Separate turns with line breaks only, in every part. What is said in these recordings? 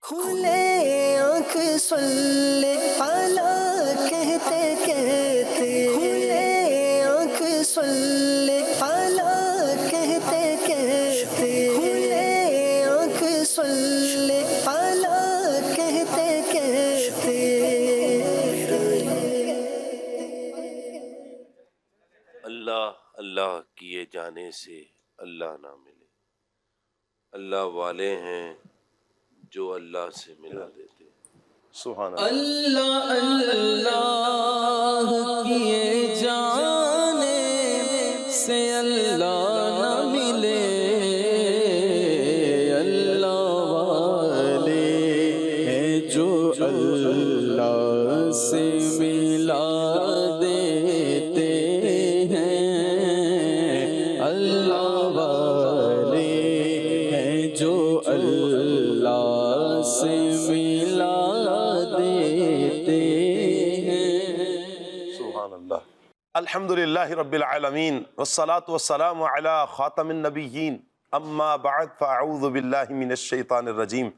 کھلے آنکھ صلی اعلیٰ کہتے کہتے، کھلے آنکھ صلی اعلیٰ کہتے کہتے، کھلے آنکھ صلی اعلیٰ کہتے کہتے۔
اللہ اللہ کیے جانے سے اللہ نہ ملے، اللہ والے ہیں جو اللہ سے ملا دیتے ہیں۔ سبحان اللہ۔
اللہ اللہ کیے جانے سے اللہ نہ ملے، اللہ والے ہیں جو اللہ سے ملا دیتے ہیں، اللہ والے ہیں جو اللہ سے ملا دیتے ہیں۔
سبحان اللہ۔ الحمدللہ رب العالمین والصلاة والسلام علی خاتم النبیین، اما بعد فاعوذ باللہ من الشیطان الرجیم،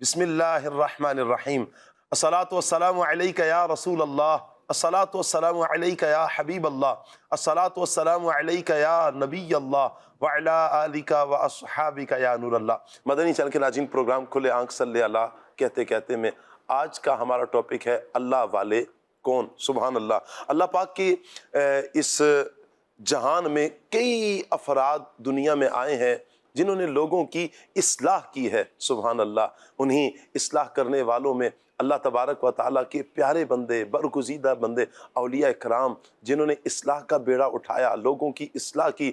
بسم اللہ الرحمن الرحیم۔ الصلاة والسلام علیک یا رسول اللہ، الصلاة والسلام علیک یا حبیب اللہ، الصلاة والسلام علیک یا نبی اللہ وعلی آلک واصحابک یا نور اللہ۔ مدنی چینل کے ناظرین، پروگرام کھلے آنکھ صلی اللہ کہتے کہتے میں آج کا ہمارا ٹاپک ہے اللہ والے کون؟ سبحان اللہ۔ اللہ پاک کی اس جہان میں کئی افراد دنیا میں آئے ہیں جنہوں نے لوگوں کی اصلاح کی ہے، سبحان اللہ۔ انہی اصلاح کرنے والوں میں اللہ تبارک و تعالیٰ کے پیارے بندے، برگزیدہ بندے، اولیاء کرام جنہوں نے اصلاح کا بیڑا اٹھایا، لوگوں کی اصلاح کی۔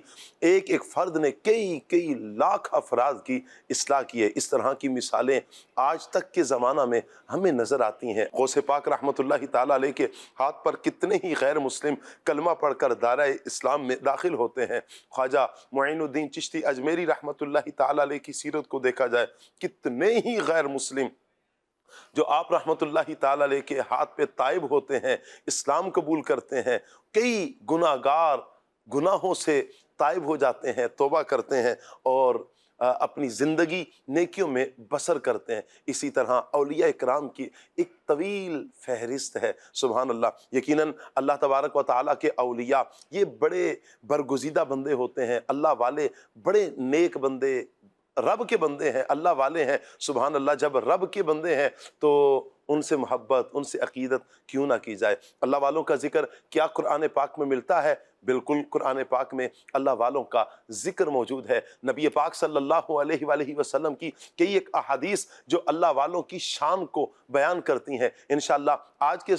ایک ایک فرد نے کئی لاکھ افراد کی اصلاح کی ہے۔ اس طرح کی مثالیں آج تک کے زمانہ میں ہمیں نظر آتی ہیں۔ غوث پاک رحمۃ اللہ تعالیٰ علیہ کے ہاتھ پر کتنے ہی غیر مسلم کلمہ پڑھ کر دائرہ اسلام میں داخل ہوتے ہیں۔ خواجہ معین الدین چشتی اجمیری رحمۃ اللہ تعالیٰ علیہ کی سیرت کو دیکھا جائے، کتنے ہی غیر مسلم جو آپ رحمت اللہ تعالیٰ علیہ کے ہاتھ پہ تائب ہوتے ہیں، اسلام قبول کرتے ہیں، کئی گناہگار گناہوں سے تائب ہو جاتے ہیں، توبہ کرتے ہیں اور اپنی زندگی نیکیوں میں بسر کرتے ہیں۔ اسی طرح اولیاء کرام کی ایک طویل فہرست ہے، سبحان اللہ۔ یقیناً اللہ تبارک و تعالیٰ کے اولیاء یہ بڑے برگزیدہ بندے ہوتے ہیں، اللہ والے بڑے نیک بندے، رب کے بندے ہیں، اللہ والے ہیں، سبحان اللہ۔ جب رب کے بندے ہیں تو ان سے محبت، ان سے عقیدت کیوں نہ کی جائے۔ اللہ والوں کا ذکر کیا قرآن پاک میں ملتا ہے؟ بالکل، قرآن پاک میں اللہ والوں کا ذکر موجود ہے۔ نبی پاک صلی اللہ علیہ وآلہ وسلم کی کئی ایک احادیث جو اللہ والوں کی شان کو بیان کرتی ہیں۔ انشاءاللہ آج کے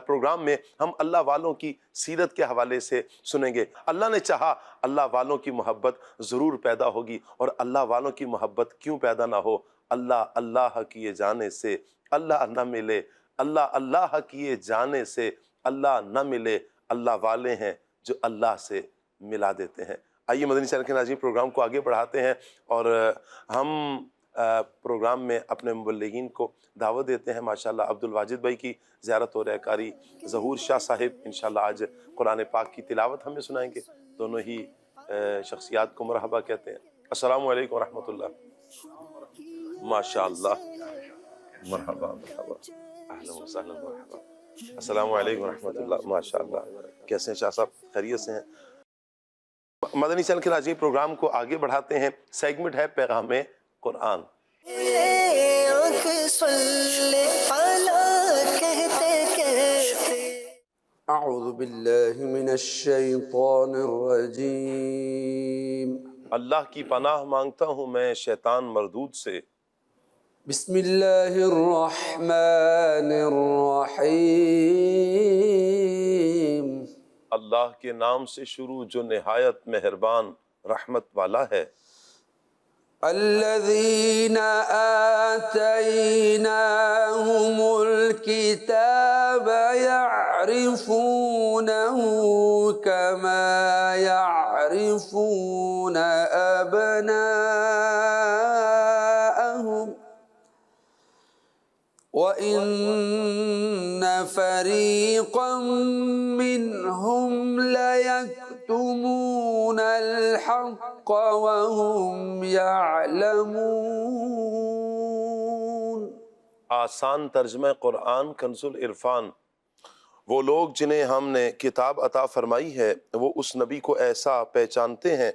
پروگرام میں ہم اللہ والوں کی سیرت کے حوالے سے سنیں گے۔ اللہ نے چاہا اللہ والوں کی محبت ضرور پیدا ہوگی، اور اللہ والوں کی محبت کیوں پیدا نہ ہو؟ اللہ اللہ کیے جانے سے اللہ نہ ملے، اللہ اللہ کیے جانے سے اللہ نہ ملے، اللہ والے ہیں جو اللہ سے ملا دیتے ہیں۔ آئیے مدنی چینل کے ناظرین، پروگرام کو آگے بڑھاتے ہیں اور ہم پروگرام میں اپنے مبلغین کو دعوت دیتے ہیں۔ ماشاءاللہ عبد الواجد بھائی کی زیارت ہو رہا ہے، قاری ظہور شاہ صاحب انشاءاللہ آج قرآن پاک کی تلاوت ہمیں سنائیں گے۔ دونوں ہی شخصیات کو مرحبا کہتے ہیں۔ السلام علیکم ورحمۃ اللہ۔ ماشاءاللہ، مرحبا مرحبا، اہلا وسہلا، مرحبا۔ السلام علیکم ورحمۃ اللہ۔ ماشاءاللہ، کیسے ہیں شاہ صاحب؟ خیریت سے ہیں؟ مدنی چینل کے ناظرین، پروگرام کو آگے بڑھاتے ہیں۔ سیگمنٹ ہے پیغام قرآن۔
اعوذ باللہ من الشیطان الرجیم،
اللہ کی پناہ مانگتا ہوں میں شیطان مردود سے۔
بسم اللہ الرحمن الرحیم،
اللہ کے نام سے شروع جو نہایت مہربان رحمت والا ہے۔
الذین آتیناہم الکتاب یعرفونہ کما یعرفون ابناءہم وَإِنَّ فَرِيقًا مِّنْهُمْ لَيَكْتُمُونَ الْحَقَّ وَهُمْ يَعْلَمُونَ۔
آسان ترجمہ قرآن کنز العرفان۔ وہ لوگ جنہیں ہم نے کتاب عطا فرمائی ہے وہ اس نبی کو ایسا پہچانتے ہیں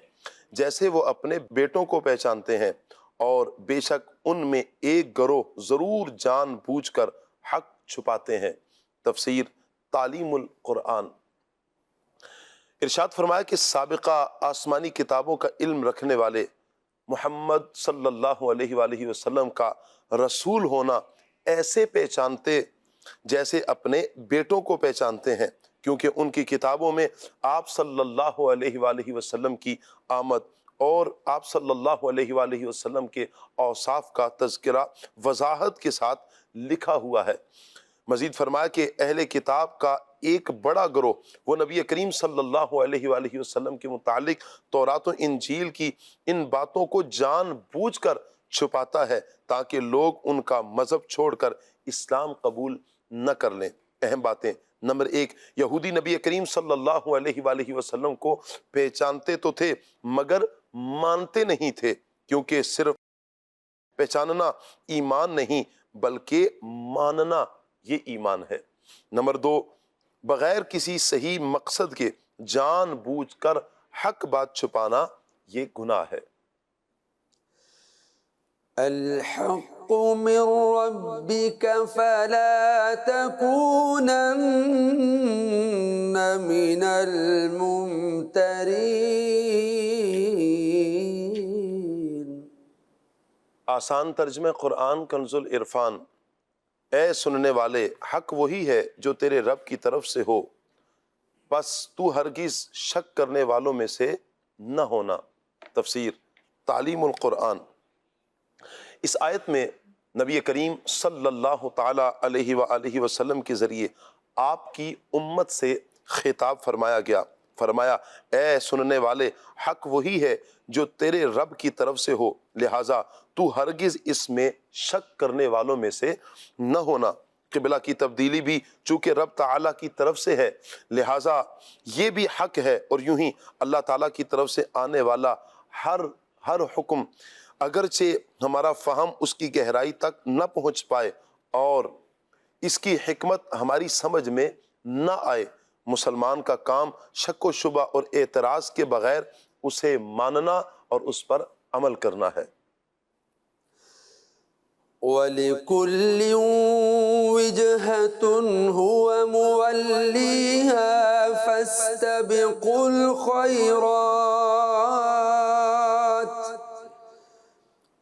جیسے وہ اپنے بیٹوں کو پہچانتے ہیں، اور بے شک ان میں ایک گروہ ضرور جان بوجھ کر حق چھپاتے ہیں۔ تفسیر تعلیم القرآن۔ ارشاد فرمایا کہ سابقہ آسمانی کتابوں کا علم رکھنے والے محمد صلی اللہ علیہ وآلہ وسلم کا رسول ہونا ایسے پہچانتے جیسے اپنے بیٹوں کو پہچانتے ہیں، کیونکہ ان کی کتابوں میں آپ صلی اللہ علیہ وآلہ وسلم کی آمد اور آپ صلی اللہ علیہ وآلہ وسلم کے اوصاف کا تذکرہ وضاحت کے ساتھ لکھا ہوا ہے۔ مزید فرمایا کہ اہل کتاب کا ایک بڑا گروہ وہ نبی کریم صلی اللہ علیہ وآلہ وسلم کے متعلق تورات و انجیل کی ان باتوں کو جان بوجھ کر چھپاتا ہے تاکہ لوگ ان کا مذہب چھوڑ کر اسلام قبول نہ کر لیں۔ اہم باتیں: نمبر 1، یہودی نبی کریم صلی اللہ علیہ وآلہ وسلم کو پہچانتے تو تھے مگر مانتے نہیں تھے، کیونکہ صرف پہچاننا ایمان نہیں بلکہ ماننا یہ ایمان ہے۔ نمبر 2، بغیر کسی صحیح مقصد کے جان بوجھ کر حق بات چھپانا یہ گناہ ہے۔
الحق من ربك فلا تكونن من الممترين۔
آسان ترجمہ قرآن کنز العرفان۔ اے سننے والے، حق وہی ہے جو تیرے رب کی طرف سے ہو، پس تو ہرگز شک کرنے والوں میں سے نہ ہونا۔ تفسیر تعلیم القرآن۔ اس آیت میں نبی کریم صلی اللہ تعالی علیہ وآلہ وسلم کے ذریعے آپ کی امت سے خطاب فرمایا گیا۔ فرمایا، اے سننے والے، حق وہی ہے جو تیرے رب کی طرف سے ہو، لہٰذا تو ہرگز اس میں شک کرنے والوں میں سے نہ ہونا۔ قبلہ کی تبدیلی بھی چونکہ رب تعالیٰ کی طرف سے ہے لہٰذا یہ بھی حق ہے، اور یوں ہی اللہ تعالیٰ کی طرف سے آنے والا ہر حکم اگرچہ ہمارا فہم اس کی گہرائی تک نہ پہنچ پائے اور اس کی حکمت ہماری سمجھ میں نہ آئے، مسلمان کا کام شک و شبہ اور اعتراض کے بغیر اسے ماننا اور اس پر عمل کرنا ہے۔
وَلِكُلٍّ وِجْهَةٌ هُوَ مُوَلِّيهَا فَاسْتَبِقُوا الْخَيْرَاتِ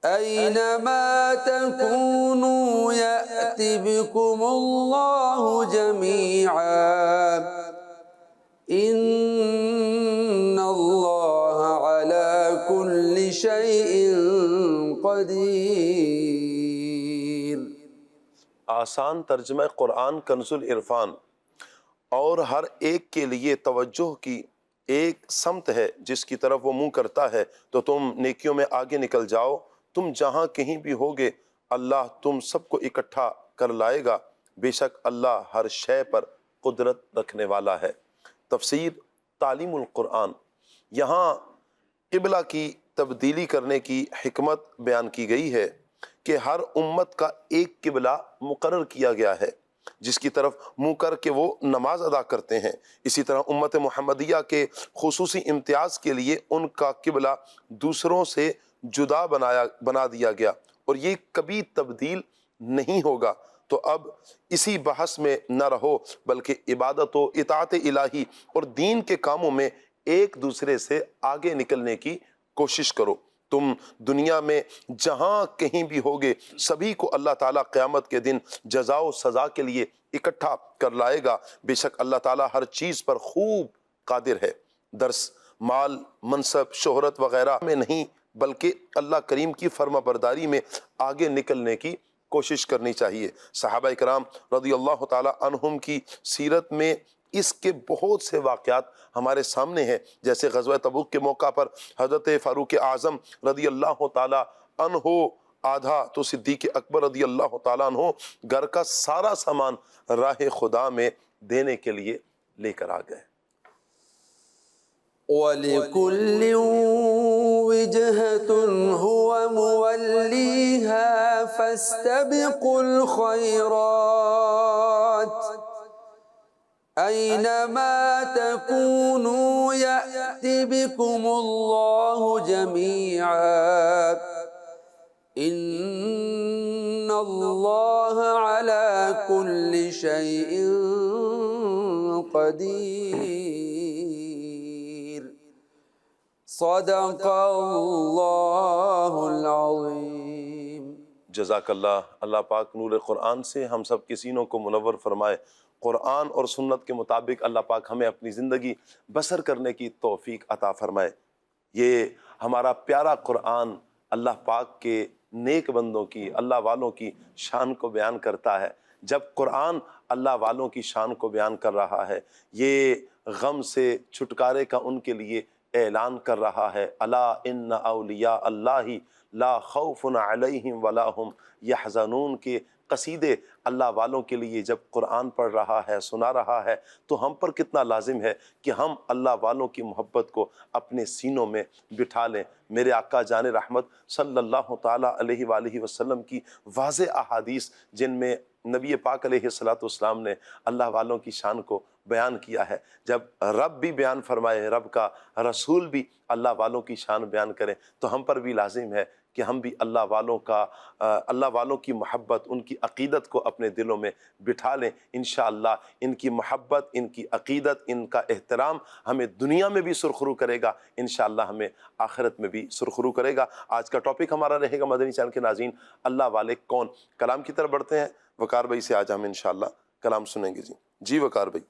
أَيْنَمَا تَكُونُوا يَأْتِ بِكُمُ اللَّهُ جَمِيعًا إِنَّ اللَّهَ عَلَى كُلِّ شَيْءٍ قَدِيرٌ۔
آسان ترجمہ قرآن کنز العرفان۔ اور ہر ایک کے لیے توجہ کی ایک سمت ہے جس کی طرف وہ منہ کرتا ہے تو تم نیکیوں میں آگے نکل جاؤ۔ تم جہاں کہیں بھی ہوگے اللہ تم سب کو اکٹھا کر لائے گا، بے شک اللہ ہر شے پر قدرت رکھنے والا ہے۔ تفسیر تعلیم القرآن۔ یہاں قبلہ کی تبدیلی کرنے کی حکمت بیان کی گئی ہے کہ ہر امت کا ایک قبلہ مقرر کیا گیا ہے جس کی طرف منہ کر کے وہ نماز ادا کرتے ہیں۔ اسی طرح امت محمدیہ کے خصوصی امتیاز کے لیے ان کا قبلہ دوسروں سے جدا بنا دیا گیا اور یہ کبھی تبدیل نہیں ہوگا۔ تو اب اسی بحث میں نہ رہو بلکہ عبادت و اطاعت الہی اور دین کے کاموں میں ایک دوسرے سے آگے نکلنے کی کوشش کرو۔ تم دنیا میں جہاں کہیں بھی ہوگے سبھی کو اللہ تعالیٰ قیامت کے دن جزا و سزا کے لیے اکٹھا کر لائے گا، بے شک اللہ تعالیٰ ہر چیز پر خوب قادر ہے۔ درس مال، منصب، شہرت وغیرہ میں نہیں بلکہ اللہ کریم کی فرما برداری میں آگے نکلنے کی کوشش کرنی چاہیے۔ صحابہ کرام رضی اللہ تعالیٰ عنہم کی سیرت میں اس کے بہت سے واقعات ہمارے سامنے ہیں، جیسے غزوہ تبوک کے موقع پر حضرت فاروق اعظم رضی اللہ تعالیٰ عنہ آدھا تو صدیق اکبر رضی اللہ تعالیٰ عنہ گھر کا سارا سامان راہ خدا میں دینے کے لیے لے کر آ گئے۔
وَلِكُلٍّ وجهة هو موليها فاستبقوا الخيرات أينما تكونوا يأت بكم الله جميعا إن الله على كل شيء قدير صدق اللہ العظیم۔
جزاک اللہ۔ اللہ پاک نور قرآن سے ہم سب کے سینوں کو منور فرمائے۔ قرآن اور سنت کے مطابق اللہ پاک ہمیں اپنی زندگی بسر کرنے کی توفیق عطا فرمائے۔ یہ ہمارا پیارا قرآن اللہ پاک کے نیک بندوں کی، اللہ والوں کی شان کو بیان کرتا ہے۔ جب قرآن اللہ والوں کی شان کو بیان کر رہا ہے، یہ غم سے چھٹکارے کا ان کے لیے اعلان کر رہا ہے۔ الا ان اولیاء اللہ لا خوف علیہم ولا هم یحزنون کے قصیدے اللہ والوں کے لیے جب قرآن پڑھ رہا ہے، سنا رہا ہے، تو ہم پر کتنا لازم ہے کہ ہم اللہ والوں کی محبت کو اپنے سینوں میں بٹھا لیں۔ میرے آقا جان رحمت صلی اللہ تعالیٰ علیہ وآلہ وسلم کی واضح احادیث جن میں نبی پاک علیہ السلام نے اللہ والوں کی شان کو بیان کیا ہے، جب رب بھی بیان فرمائے، رب کا رسول بھی اللہ والوں کی شان بیان کریں، تو ہم پر بھی لازم ہے کہ ہم بھی اللہ والوں کی محبت، ان کی عقیدت کو اپنے دلوں میں بٹھا لیں۔ انشاءاللہ ان کی محبت، ان کی عقیدت، ان کا احترام ہمیں دنیا میں بھی سرخرو کرے گا، انشاءاللہ ہمیں آخرت میں بھی سرخرو کرے گا۔ آج کا ٹاپک ہمارا رہے گا مدنی چینل کے ناظرین، اللہ والے کون؟ کلام کی طرف بڑھتے ہیں۔ وقار بھائی سے آج ہم انشاءاللہ کلام سنیں گے۔ جی وقار بھائی۔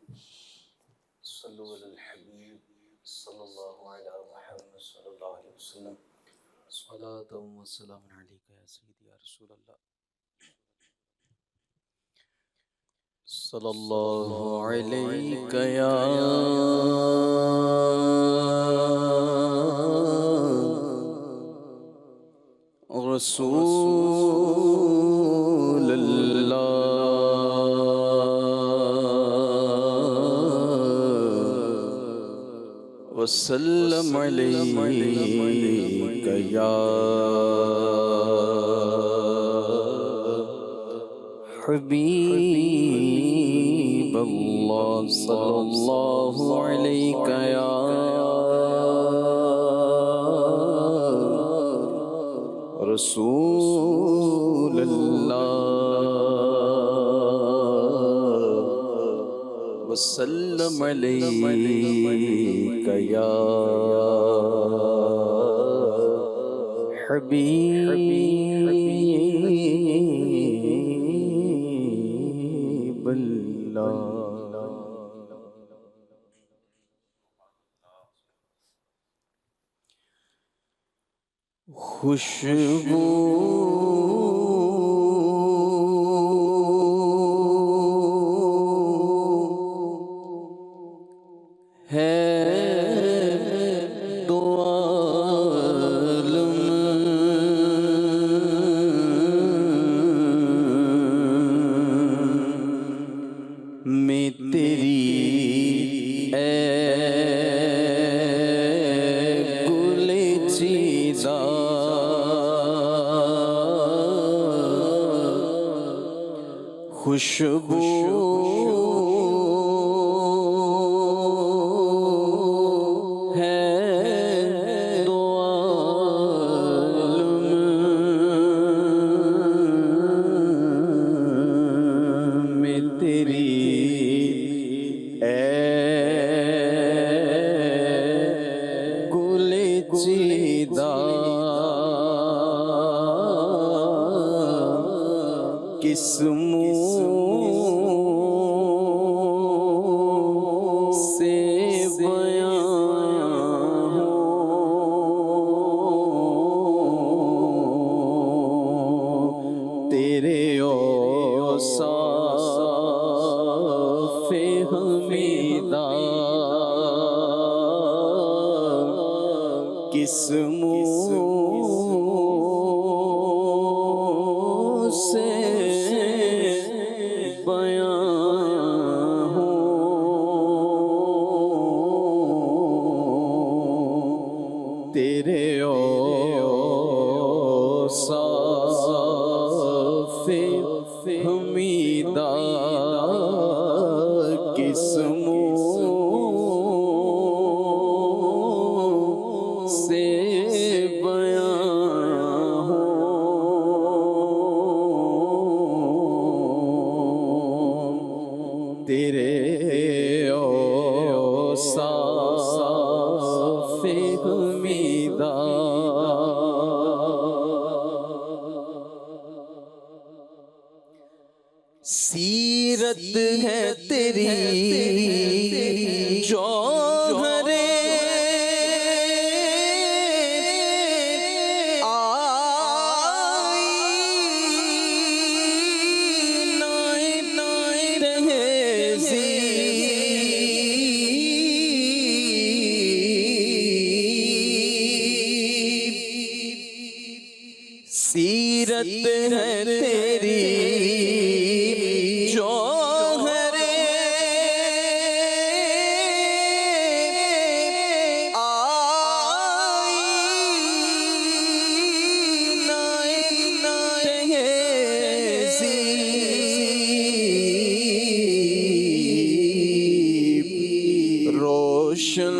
صلو علی الحبیب صلی اللہ علیہ محمد صلی اللہ علیہ وسلم، صلاۃ و سلام علیک یا سیدی یا رسول اللہ، صلی اللہ علیک یا رسول اللہ، وسلم علیک یا حبیب اللہ، صلی اللہ علیک یا رسول اللہ، وسلم علیک یا حبیب اللہ۔ خوشبو ہے دو عالم میں تیری اے گل چیزا، خوشبو ہے دو عالم میں تیری اے گل چیدہ، کس منہ سے بیان ہوں تیرے اوصاف حمیدہ، کس منہ سے بیان ہوں تیرے حمیدہ کس منہ سے بیان ہو، تیرے اوصاف حمیدہ سیرت ہے تیری جوہر سیرت ہے تیری جوہر تہذیب روشن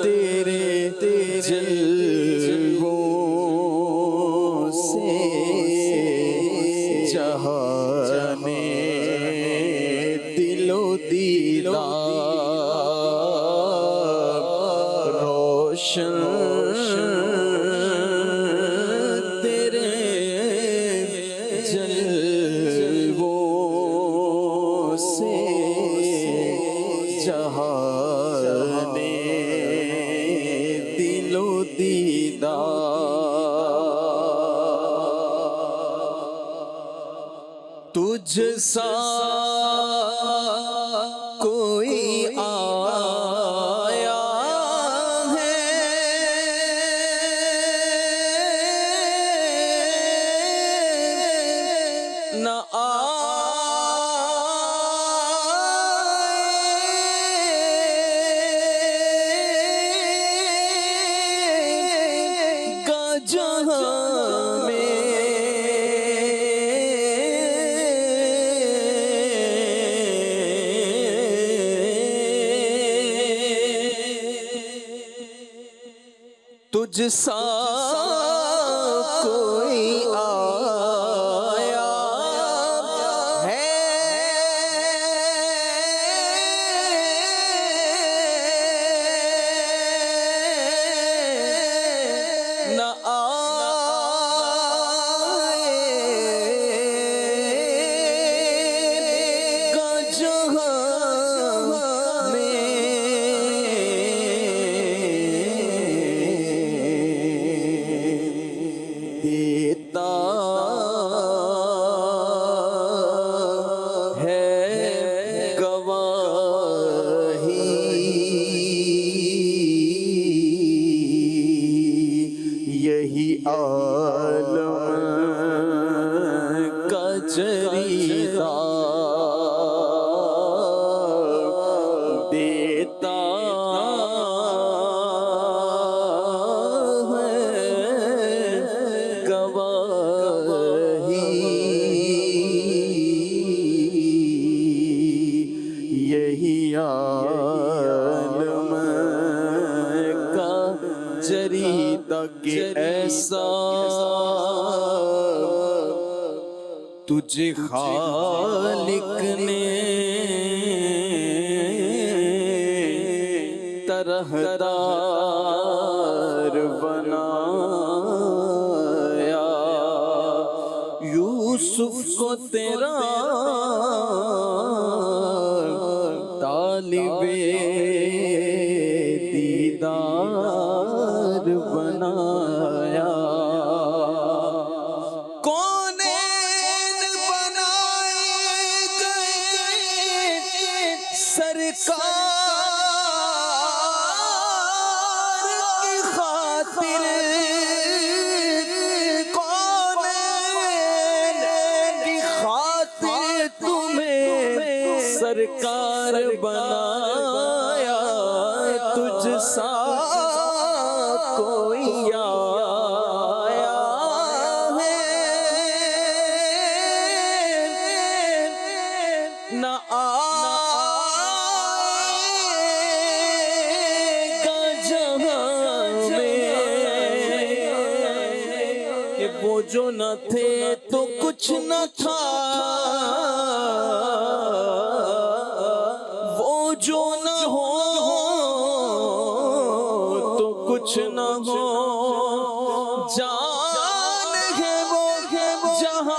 تیرے جلووں سے جہان دل و دیدار روشن تیرے جلووں سے جہان دل و دیدار تجھ سا کوئی آیا ہے نہ آئے گا جہاں میں تجھ سا کوئی آیا ہے نہ آئے گا جہاں میں دیتا ہے گواہی یہی عالم کا جریدہ دیتا یہی عالم کا جریدہ کہ ایسا تجھے خالق نے طرحدار بنایا یوسف کو تیرا طالب دیدار بنایا کونین بنائے گئے سرکار کی خاطر کونین کی خاطر تمہیں سرکار بنایا تجھ سا کوئی آیا ہے جو نہ تھے تو کچھ نہ تھا، وہ جو نہ ہو تو کچھ نہ ہو، جان ہے وہ جہان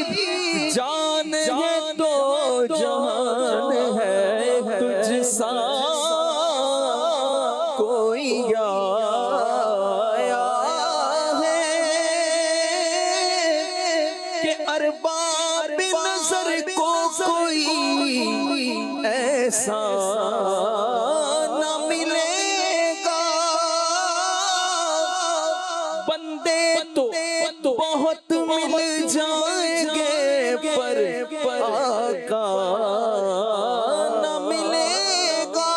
کی، جان ہے تو جہان ہے، تجھ سا کوئی آیا ہے کہ ارباب نظر کو کوئی ایسا نہ ملے گا، بندے تو بہت مل جائیں گے پر آقا نہ ملے گا،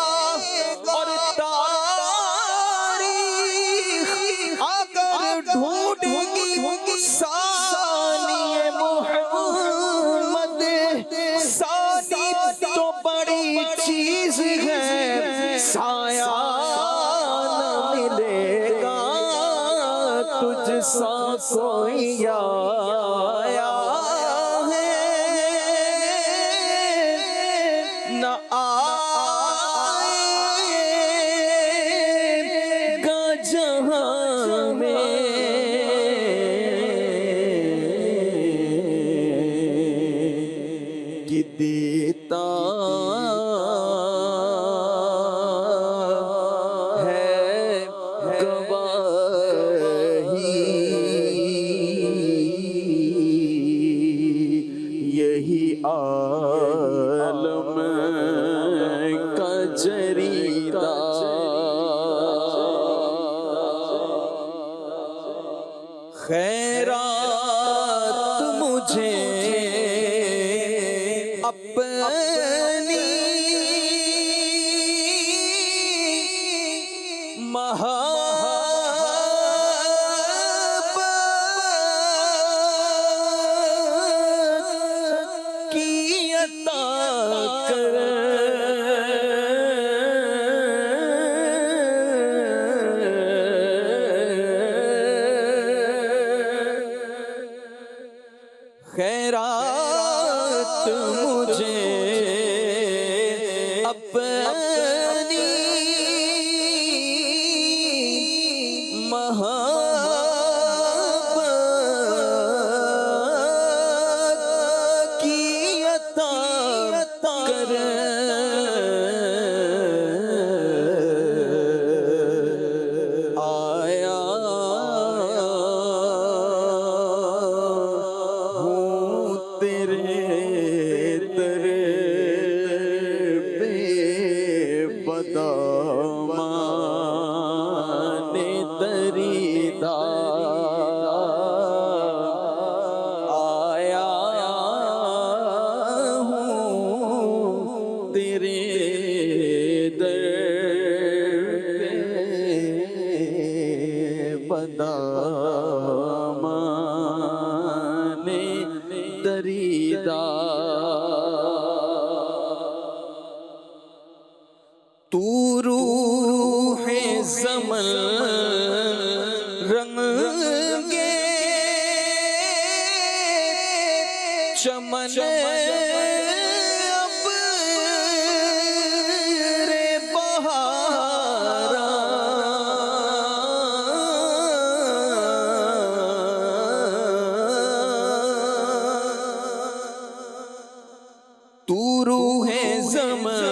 اور تاریخ اگر ڈھونڈے گی ثانی محمد، ثانی تو بڑی چیز ہے، سایہ نہ ملے گا، تجھ سا کوئی آیا ہے نہ آئے گا جہاں میں، کہ دیتا ہے گواہی یہی عالم کا جریدہ، خیرات مجھے اپنی محبت کی عطا کر، خیرات مجھے اپنی محبت کی عطا کر، آیا تیرے در پہ بدامان دریدہ، آیا ہوں تیرے در پہ بدامان دریدہ، تو روح زمن رنگے چمن ابر بہارا، تو روح زمن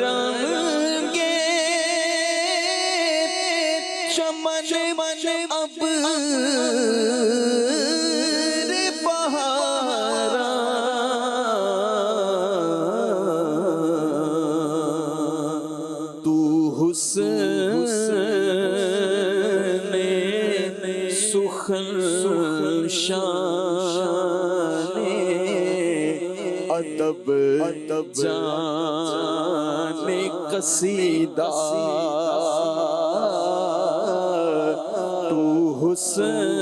رنگے چمن ابر بہارا، تو حسن سخن شان ادب جان قصیدہ، تو حسن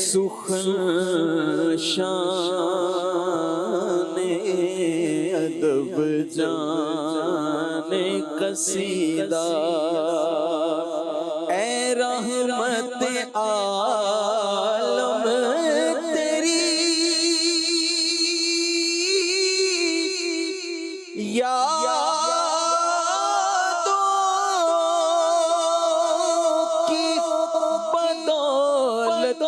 سخن شان ادب جان قصیدہ اے رحمت عالم تیری یادوں کی بدولت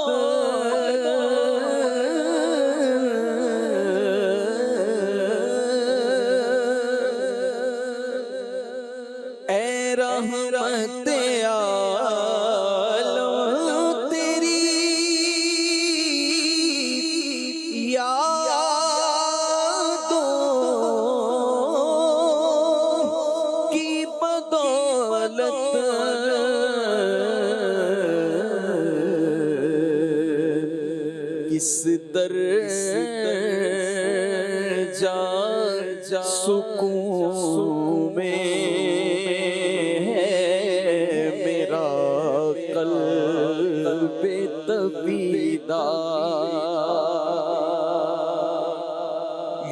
اے رحمت عالم تیری یادوں کی بدولت کس درجہ سکون میں ہے میرا قلب تبیدہ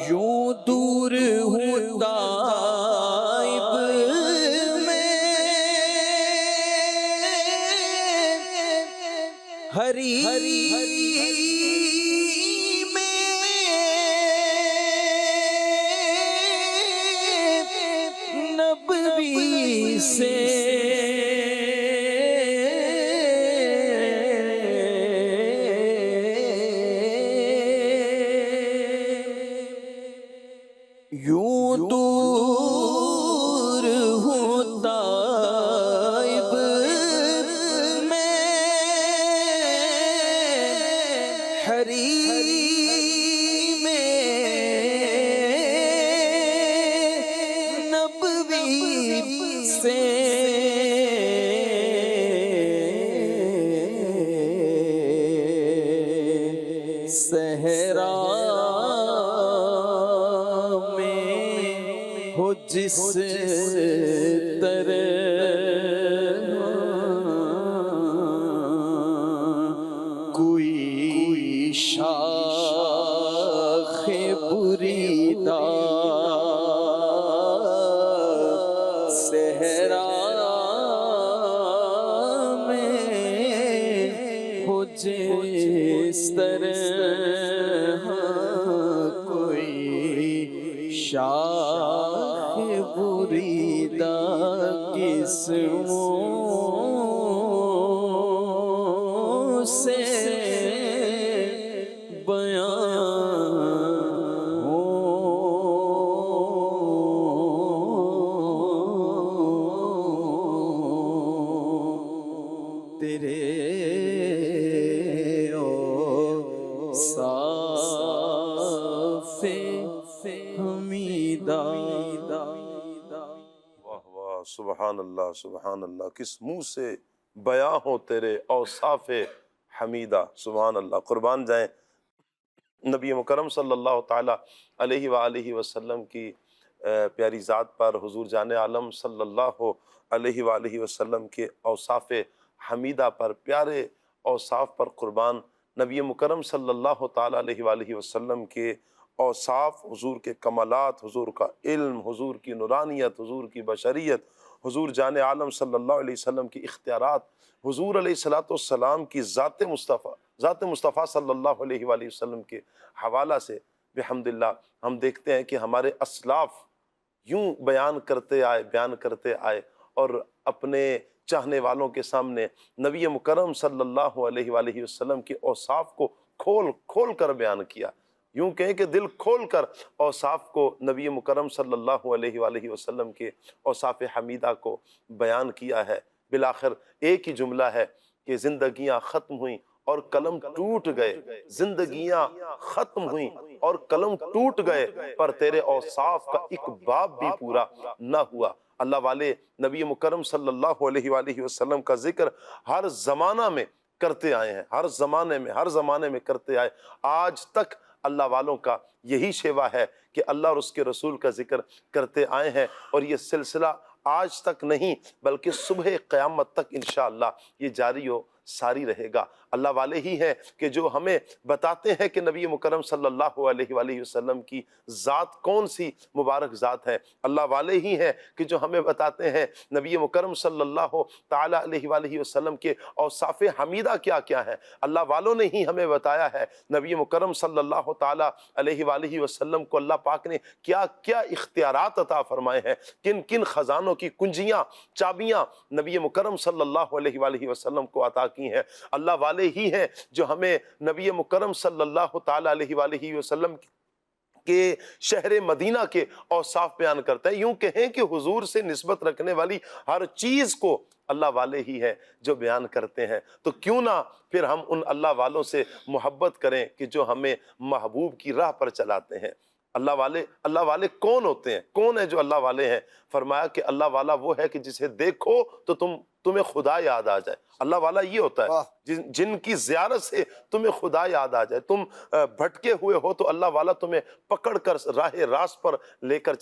یوں دور ہوں طائب میں ہری نبوی سے یوں دور ہوں طائب میں حریم نبوی سے صحرا میں ہو جس طرح کوئی شاخ بریدہ صحرا میں ہو جس طرح کوئی شاخ بریدہ قسموں سے بیان ہو تیرے اوصاف حمیدہ
واہ واہ، سبحان اللہ سبحان اللہ، کس منہ سے بیاں ہو تیرے اوصاف حمیدہ، سبحان اللہ۔ قربان جائیں نبی مکرم صلی اللہ تعالی علیہ وآلہ وسلم کی پیاری ذات پر، حضور جان عالم صلی اللہ علیہ وآلہ وسلم کے اوصاف حمیدہ پر، پیارے اوصاف پر قربان۔ نبی مکرم صلی اللہ تعالی علیہ وآلہ وسلم کے اوصاف، حضور کے کمالات، حضور کا علم، حضور کی نورانیت، حضور کی بشریت، حضور جان عالم صلی اللہ علیہ وسلم کی اختیارات، حضور علیہ السلام کی ذات مصطفیٰ صلی اللہ علیہ وآلہ وسلم کے حوالہ سے بحمداللہ ہم دیکھتے ہیں کہ ہمارے اسلاف یوں بیان کرتے آئے اور اپنے چاہنے والوں کے سامنے نبی مکرم صلی اللہ علیہ وآلہ وسلم کے اوصاف کو کھول کر بیان کیا، یوں کہیں کہ دل کھول کر اوصاف کو، نبی مکرم صلی اللہ علیہ وآلہ وسلم کے اوصاف حمیدہ کو بیان کیا ہے۔ بالآخر ایک ہی جملہ ہے کہ زندگیاں ختم ہوئیں اور قلم ٹوٹ گئے، زندگیاں ختم ہوئیں اور قلم ٹوٹ گئے، پر تیرے اوصاف کا ایک باب بھی پورا نہ ہوا۔ اللہ والے نبی مکرم صلی اللہ علیہ وآلہ وسلم کا ذکر ہر زمانہ میں کرتے آئے ہیں، ہر زمانے میں کرتے آئے، آج تک اللہ والوں کا یہی شیوا ہے کہ اللہ اور اس کے رسول کا ذکر کرتے آئے ہیں، اور یہ سلسلہ آج تک نہیں بلکہ صبح قیامت تک انشاءاللہ یہ جاری و ساری رہے گا۔ اللہ والے ہی ہیں کہ جو ہمیں بتاتے ہیں کہ نبی مکرم صلی اللہ علیہ وآلہ وسلم کی ذات کون سی مبارک ذات ہے۔ اللہ والے ہی ہیں کہ جو ہمیں بتاتے ہیں نبی مکرم صلی اللہ تعالی علیہ وآلہ وسلم کے اوصاف حمیدہ کیا کیا ہیں۔ اللہ والوں نے ہی ہمیں بتایا ہے نبی مکرم صلی اللہ تعالی علیہ وآلہ وسلم کو اللہ پاک نے کیا کیا اختیارات عطا فرمائے ہیں، کن کن خزانوں کی کنجیاں چابیاں نبی مکرم صلی اللہ علیہ وآلہ وسلم کو عطا کی ہیں۔ اللہ والے ہی ہیں جو ہمیں نبی مکرم صلی اللہ تعالی علیہ وآلہ وسلم کہ شہر مدینہ کے اوصاف بیان کرتا ہے۔ یوں کہیں کہ حضور سے نسبت رکھنے والی ہر چیز کو اللہ والے ہی ہیں جو بیان کرتے ہیں۔ تو کیوں نہ پھر ہم ان اللہ والوں سے محبت کریں کہ جو ہمیں محبوب کی راہ پر چلاتے ہیں۔ اللہ والے کون ہوتے ہیں؟ کون ہے جو اللہ والے ہیں؟ فرمایا کہ اللہ والا وہ ہے کہ جسے دیکھو تو تمہیں خدا یاد آ جائے۔ اللہ والا یہ ہوتا ہے جن کی زیارت سے تمہیں خدا یاد آ جائے۔ تم بھٹکے ہوئے ہو تو اللہ والا تمہیں پکڑ کر راہ راست پر لے کر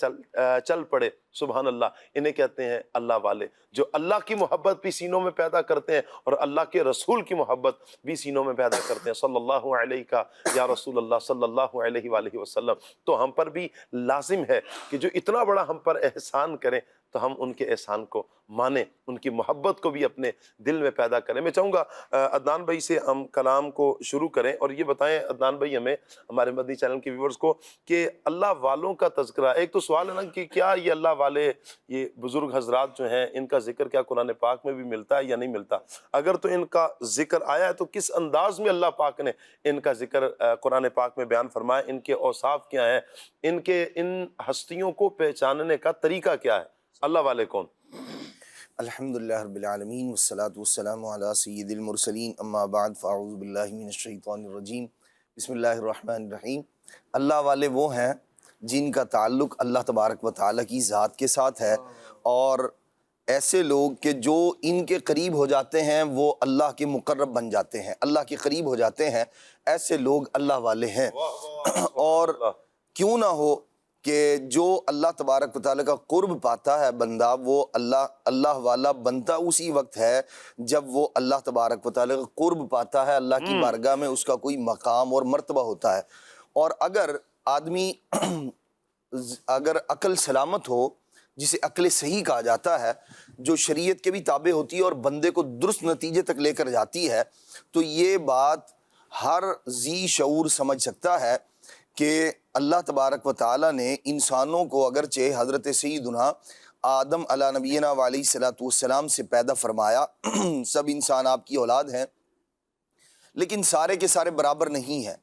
چل پڑے۔ سبحان اللہ، انہیں کہتے ہیں اللہ والے، جو اللہ کی محبت بھی سینوں میں پیدا کرتے ہیں اور اللہ کے رسول کی محبت بھی سینوں میں پیدا کرتے ہیں۔ صلی اللہ علیہ کا یا رسول اللہ صلی اللہ علیہ وآلہ وسلم۔ تو ہم پر بھی لازم ہے کہ جو اتنا بڑا ہم پر احسان کریں تو ہم ان کے احسان کو مانیں، ان کی محبت کو بھی اپنے دل میں پیدا کریں۔ میں چاہوں گا عدنان بھائی سے ہم کلام کو شروع کریں اور یہ بتائیں عدنان بھائی ہمیں، ہمارے مدنی چینل کے ویورز کو، کہ اللہ والوں کا تذکرہ، ایک تو سوال ہے نا کہ کیا یہ اللہ والے، یہ بزرگ حضرات جو ہیں، ان کا ذکر کیا قرآن پاک میں بھی ملتا ہے یا نہیں ملتا؟ اگر تو ان کا ذکر آیا ہے تو کس انداز میں اللہ پاک نے ان کا ذکر قرآن پاک میں بیان فرمایا؟ ان کے اوصاف کیا ہیں؟ ان ہستیوں کو پہچاننے کا طریقہ کیا ہے؟ اللہ والے کون؟
الحمدللہ رب العالمین والصلاة والسلام علی سید المرسلین، اما بعد فاعوذ باللہ من الشیطان الرجیم، بسم اللہ الرحمن الرحیم۔ اللہ والے وہ ہیں جن کا تعلق اللہ تبارک و تعالیٰ کی ذات کے ساتھ ہے، اور ایسے لوگ کہ جو ان کے قریب ہو جاتے ہیں وہ اللہ کے مقرب بن جاتے ہیں، اللہ کے قریب ہو جاتے ہیں، ایسے لوگ اللہ والے ہیں۔ اور کیوں نہ ہو کہ جو اللہ تبارک و تعالیٰ کا قرب پاتا ہے بندہ، وہ اللہ والا بنتا اسی وقت ہے جب وہ اللہ تبارک و تعالیٰ کا قرب پاتا ہے، اللہ کی بارگاہ میں اس کا کوئی مقام اور مرتبہ ہوتا ہے۔ اور اگر آدمی اگر عقل سلامت ہو، جسے عقل صحیح کہا جاتا ہے، جو شریعت کے بھی تابع ہوتی ہے اور بندے کو درست نتیجے تک لے کر جاتی ہے، تو یہ بات ہر ذی شعور سمجھ سکتا ہے کہ اللہ تبارک و تعالیٰ نے انسانوں کو اگرچہ حضرت سیدنا آدم علیہ نبینا علیہ الصلوۃ والسلام سے پیدا فرمایا، سب انسان آپ کی اولاد ہیں، لیکن سارے کے سارے برابر نہیں ہیں۔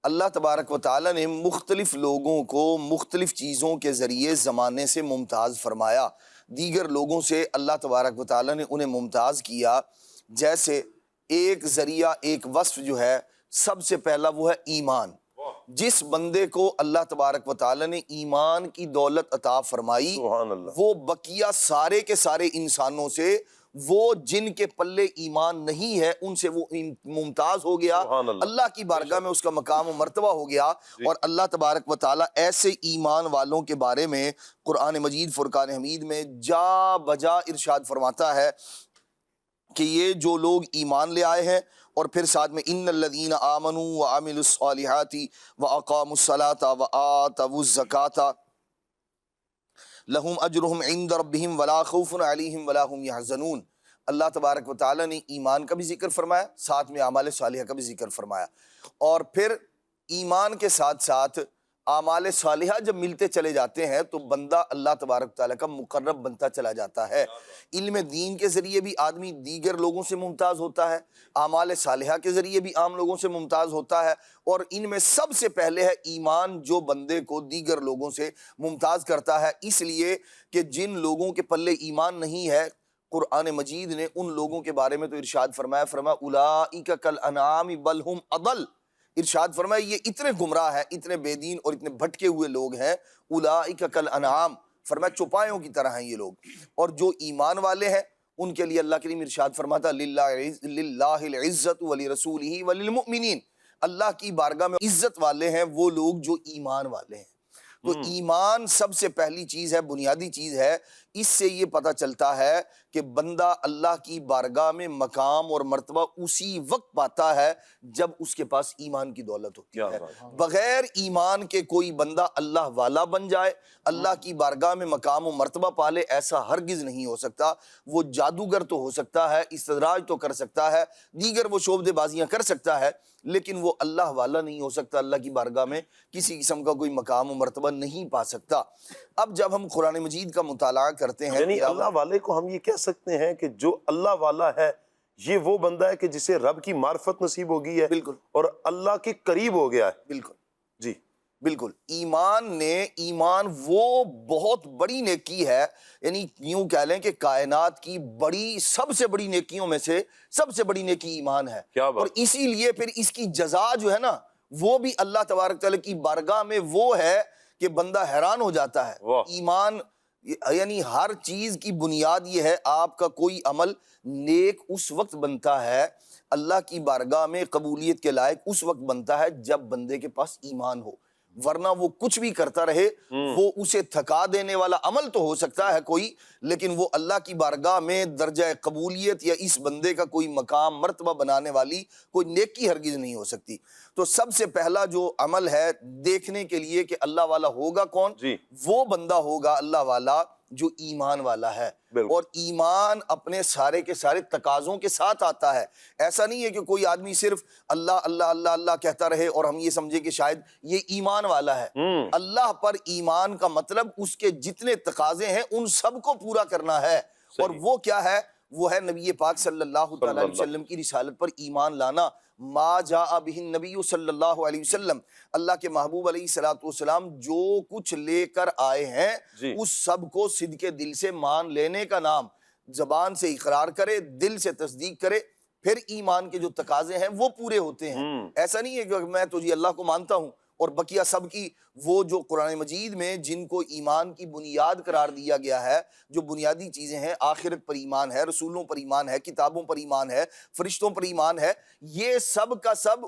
اللہ تبارک و تعالیٰ نے مختلف لوگوں کو مختلف چیزوں کے ذریعے زمانے سے ممتاز فرمایا، دیگر لوگوں سے اللہ تبارک و تعالیٰ نے انہیں ممتاز کیا۔ جیسے ایک ذریعہ، ایک وصف جو ہے، سب سے پہلا وہ ہے ایمان۔ جس بندے کو اللہ تبارک و تعالیٰ نے ایمان کی دولت عطا فرمائی، وہ بقیہ سارے کے سارے انسانوں سے، وہ جن کے پلے ایمان نہیں ہے ان سے وہ ممتاز ہو گیا، اللہ کی بارگاہ میں اس کا مقام و مرتبہ ہو گیا۔ اور اللہ تبارک و تعالیٰ ایسے ایمان والوں کے بارے میں قرآن مجید فرقان حمید میں جا بجا ارشاد فرماتا ہے کہ یہ جو لوگ ایمان لے آئے ہیں، اور پھر ساتھ میں ان الذین آمنوا وعملوا الصالحات واقاموا الصلاۃ وآتوا الزکاۃ لہم اجرہم عند ربہم ولا خوف علیہم ولا ہم یحزنون۔ اللہ تبارک و تعالیٰ نے ایمان کا بھی ذکر فرمایا، ساتھ میں اعمال صالحہ کا بھی ذکر فرمایا، اور پھر ایمان کے ساتھ ساتھ اعمال صالحہ جب ملتے چلے جاتے ہیں تو بندہ اللہ تبارک و تعالیٰ کا مقرب بنتا چلا جاتا ہے۔ علم دین کے ذریعے بھی آدمی دیگر لوگوں سے ممتاز ہوتا ہے، اعمال صالحہ کے ذریعے بھی عام لوگوں سے ممتاز ہوتا ہے، اور ان میں سب سے پہلے ہے ایمان، جو بندے کو دیگر لوگوں سے ممتاز کرتا ہے، اس لیے کہ جن لوگوں کے پلے ایمان نہیں ہے، قرآن مجید نے ان لوگوں کے بارے میں تو ارشاد فرمایا اولئک کالانعام بل ہم اضل۔ ارشاد فرمایا یہ اتنے گمراہ ہیں، اتنے بے دین اور اتنے بھٹکے ہوئے لوگ ہیں، اولئک کالانعام، فرمایا چوپایوں کی طرح ہیں یہ لوگ۔ اور جو ایمان والے ہیں ان کے لیے اللہ کریم ارشاد فرماتا للہ العزت ولرسولہ وللمؤمنین، اللہ کی بارگاہ میں عزت والے ہیں وہ لوگ جو ایمان والے ہیں۔ تو ایمان سب سے پہلی چیز ہے، بنیادی چیز ہے اس سے یہ پتہ چلتا ہے کہ بندہ اللہ کی بارگاہ میں مقام اور مرتبہ اسی وقت پاتا ہے جب اس کے پاس ایمان کی دولت ہوتی ہے۔ بغیر ایمان کے کوئی بندہ اللہ والا بن جائے، اللہ کی بارگاہ میں مقام و مرتبہ پالے، ایسا ہرگز نہیں ہو سکتا۔ وہ جادوگر تو ہو سکتا ہے، استدراج تو کر سکتا ہے، دیگر وہ شعبدے بازیاں کر سکتا ہے، لیکن وہ اللہ والا نہیں ہو سکتا، اللہ کی بارگاہ میں کسی قسم کا کوئی مقام و مرتبہ نہیں پا سکتا۔ اب جب ہم قرآن مجید کا مطالعہ کرتے ہیں،
یعنی اللہ والے کو ہم یہ کہہ سکتے ہیں کہ جو اللہ والا ہے یہ وہ بندہ ہے کہ جسے رب کی معرفت نصیب ہو گئی ہے،
بالکل،
اور اللہ کے قریب ہو گیا ہے۔
بالکل
جی
بالکل، ایمان وہ بہت بڑی نیکی ہے، یعنی یوں کہہ لیں کہ کائنات کی سب سے بڑی نیکیوں میں سے سب سے بڑی نیکی ایمان ہے،
کیا بات۔
اور اسی لیے پھر اس کی جزا جو ہے نا وہ بھی اللہ تبارک تعالیٰ کی بارگاہ میں وہ ہے کہ بندہ حیران ہو جاتا ہے۔ ایمان یعنی ہر چیز کی بنیاد یہ ہے، آپ کا کوئی عمل نیک اس وقت بنتا ہے، اللہ کی بارگاہ میں قبولیت کے لائق اس وقت بنتا ہے جب بندے کے پاس ایمان ہو، ورنہ وہ کچھ بھی کرتا رہے، وہ اسے تھکا دینے والا عمل تو ہو سکتا ہے کوئی، لیکن وہ اللہ کی بارگاہ میں درجہ قبولیت یا اس بندے کا کوئی مقام مرتبہ بنانے والی کوئی نیکی ہرگز نہیں ہو سکتی۔ تو سب سے پہلا جو عمل ہے دیکھنے کے لیے کہ اللہ والا ہوگا کون، وہ بندہ ہوگا اللہ والا جو ایمان والا ہے، اور ایمان اپنے سارے کے سارے تقاضوں کے ساتھ آتا ہے۔ ایسا نہیں ہے کہ کوئی آدمی صرف اللہ اللہ اللہ اللہ کہتا رہے اور ہم یہ سمجھے کہ شاید یہ ایمان والا ہے۔ اللہ پر ایمان کا مطلب اس کے جتنے تقاضے ہیں ان سب کو پورا کرنا ہے، اور وہ کیا ہے؟ وہ ہے نبی پاک صلی اللہ تعالی علیہ وسلم کی رسالت پر ایمان لانا، ما جاء بہ النبی صلی اللہ علیہ وسلم، اللہ کے محبوب علیہ الصلوۃ والسلام جو کچھ لے کر آئے ہیں اس سب کو صدق دل سے مان لینے کا نام، زبان سے اقرار کرے، دل سے تصدیق کرے، پھر ایمان کے جو تقاضے ہیں وہ پورے ہوتے ہیں۔ ایسا نہیں ہے کہ میں تو جی اللہ کو مانتا ہوں اور بقیہ سب کی وہ جو قرآن مجید میں جن کو ایمان کی بنیاد قرار دیا گیا ہے، جو بنیادی چیزیں ہیں، آخرت پر ایمان ہے، رسولوں پر ایمان ہے، کتابوں پر ایمان ہے، فرشتوں پر ایمان ہے، یہ سب کا سب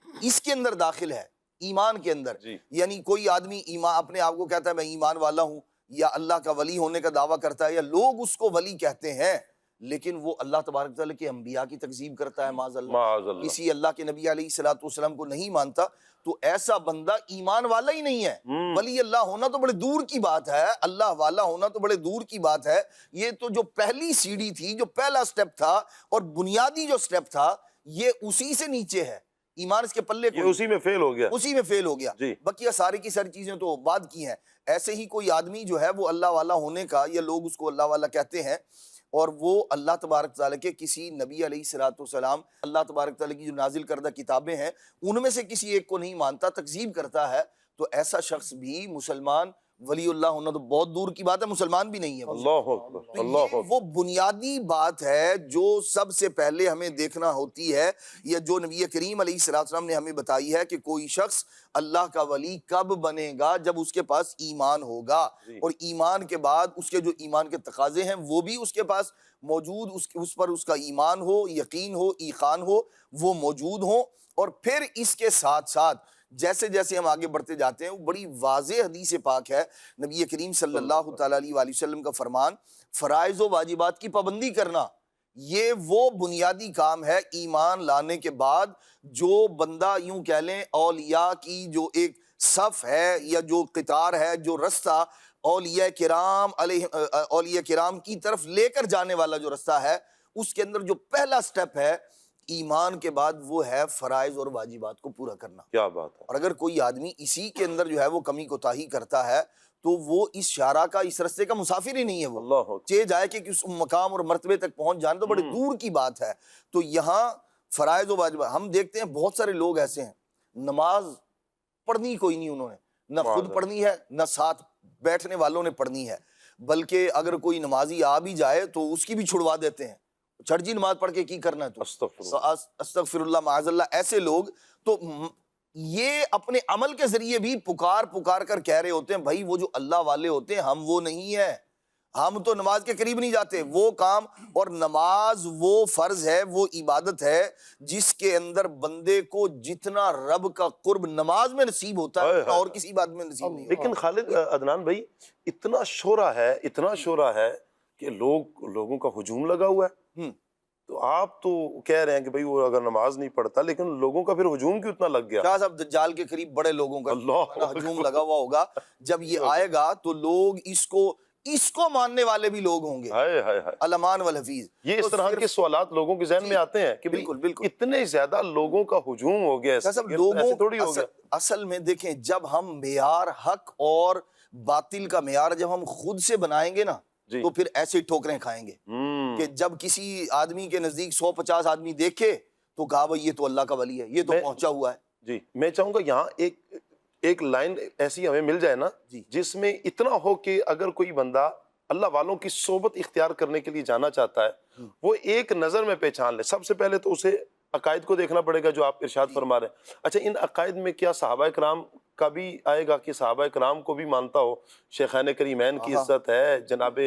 اس کے اندر داخل ہے، ایمان کے اندر۔ یعنی کوئی آدمی ایمان اپنے آپ کو کہتا ہے میں ایمان والا ہوں، یا اللہ کا ولی ہونے کا دعویٰ کرتا ہے، یا لوگ اس کو ولی کہتے ہیں، لیکن وہ اللہ تبارک تعالیٰ کے انبیاء کی تکذیب کرتا ہے، معاذ اللہ، کسی اللہ کے نبی علیہ الصلوۃ والسلام کو نہیں مانتا، تو ایسا بندہ ایمان والا ہی نہیں ہے۔ ولی اللہ ہونا تو بڑے دور کی بات ہے، اللہ والا ہونا تو بڑے دور کی بات ہے۔ یہ تو جو پہلی سیڑھی تھی، جو پہلا سٹیپ تھا اور بنیادی جو سٹیپ تھا، یہ اسی سے نیچے ہے، ایمان اس کے پلے کو
اسی میں فیل ہو گیا،
اسی میں فیل ہو گیا۔ بقیہ ساری کی ساری چیزیں تو بعد کی ہیں۔ ایسے ہی کوئی آدمی جو ہے وہ اللہ والا ہونے کا، یا لوگ اس کو اللہ والا کہتے ہیں، اور وہ اللہ تبارک تعالیٰ کے کسی نبی علیہ الصلوۃ والسلام، اللہ تبارک تعالیٰ کی جو نازل کردہ کتابیں ہیں ان میں سے کسی ایک کو نہیں مانتا، تکذیب کرتا ہے، تو ایسا شخص بھی مسلمان ولی اللہ ہونا تو بہت دور کی بات ہے، مسلمان بھی نہیں ہے۔
اللہ اکبر،
تو
اللہ
یہ
اکبر،
وہ بنیادی بات ہے جو سب سے پہلے ہمیں دیکھنا ہوتی ہے، یا جو نبی کریم علیہ الصلوۃ والسلام نے ہمیں بتائی ہے کہ کوئی شخص اللہ کا ولی کب بنے گا؟ جب اس کے پاس ایمان ہوگا، اور ایمان کے بعد اس کے جو ایمان کے تقاضے ہیں وہ بھی اس کے پاس موجود، اس پر اس کا ایمان ہو، یقین ہو، ایقان ہو، وہ موجود ہوں۔ اور پھر اس کے ساتھ ساتھ جیسے جیسے ہم آگے بڑھتے جاتے ہیں، وہ بڑی واضح حدیث پاک ہے، نبی کریم صلی اللہ تعالیٰ علیہ وآلہ وسلم کا فرمان، فرائض و واجبات کی پابندی کرنا، یہ وہ بنیادی کام ہے ایمان لانے کے بعد، جو بندہ یوں کہہ لیں اولیاء کی جو ایک صف ہے، یا جو قطار ہے، جو رستہ اولیاء کرام کی طرف لے کر جانے والا جو رستہ ہے، اس کے اندر جو پہلا سٹیپ ہے ایمان کے بعد، وہ ہے فرائض اور واجبات کو پورا کرنا۔
کیا بات ہے۔
اور اگر کوئی آدمی اسی کے اندر جو ہے وہ کمی کوتاہی کرتا ہے، تو وہ اس شارع کا، اس رستے کا مسافر ہی نہیں ہے، وہ چاہے جائے کہ اس مقام اور مرتبے تک پہنچ جانے تو بڑے دور کی بات ہے۔ تو یہاں فرائض و واجبات ہم دیکھتے ہیں، بہت سارے لوگ ایسے ہیں نماز پڑھنی کوئی نہیں، انہوں نے نہ خود پڑھنی ہے، نہ ساتھ بیٹھنے والوں نے پڑھنی ہے، بلکہ اگر کوئی نمازی آ بھی جائے تو اس کی بھی چھڑوا دیتے ہیں، چھڑ جی نماز پڑھ کے کی کرنا ہے تو استغفر اللہ معاذ اللہ۔ ایسے لوگ تو یہ اپنے عمل کے ذریعے بھی پکار کر کہہ رہے ہوتے ہیں بھائی وہ جو اللہ والے ہوتے ہیں ہم وہ نہیں ہیں، ہم تو نماز کے قریب نہیں جاتے. وہ کام اور نماز وہ فرض ہے, وہ عبادت ہے جس کے اندر بندے کو جتنا رب کا قرب نماز میں نصیب ہوتا ہے اتنا اور کسی عبادت میں نصیب نہیں ہوتا.
لیکن خالد عدنان بھائی اتنا شورا ہے کہ لوگوں کا ہجوم لگا ہوا ہے. تو آپ تو کہہ رہے ہیں کہ بھئی وہ اگر نماز نہیں پڑھتا, لیکن لوگوں کا پھر ہجوم کیوں اتنا لگ گیا؟
شاہ صاحب دجال کے قریب بڑے لوگوں کا ہجوم لگا ہوا ہوگا. جب یہ آئے گا تو لوگ اس کو ماننے والے بھی لوگ ہوں گے, علمان والحفیظ.
یہ اس طرح کے سوالات لوگوں کے ذہن میں آتے ہیں کہ بالکل اتنے زیادہ لوگوں کا ہجوم ہو گیا, ایسے تھوڑی ہو گیا.
اصل میں دیکھیں, جب ہم معیار حق اور باطل کا معیار جب ہم خود سے بنائیں گے نا تو پھر ایسے ٹھوکریں کھائیں گے کہ جب کسی آدمی کے نزدیک 150 آدمی دیکھے تو کہا بھئی یہ تو اللہ کا ولی ہے, یہ تو پہنچا ہوا ہے.
جی میں چاہوں گا یہاں ایک لائن ایسی ہمیں مل جائے نا جس میں اتنا ہو کہ اگر کوئی بندہ اللہ والوں کی صحبت اختیار کرنے کے لیے جانا چاہتا ہے وہ ایک نظر میں پہچان لے. سب سے پہلے تو اسے عقائد کو دیکھنا پڑے گا جو آپ ارشاد فرما رہے ہیں. اچھا, ان عقائد میں کیا صحابہ کرام کا بھی آئے گا کہ صحابہ کرام کو بھی مانتا ہو؟ شیخین کریمین کی عزت ہے, جناب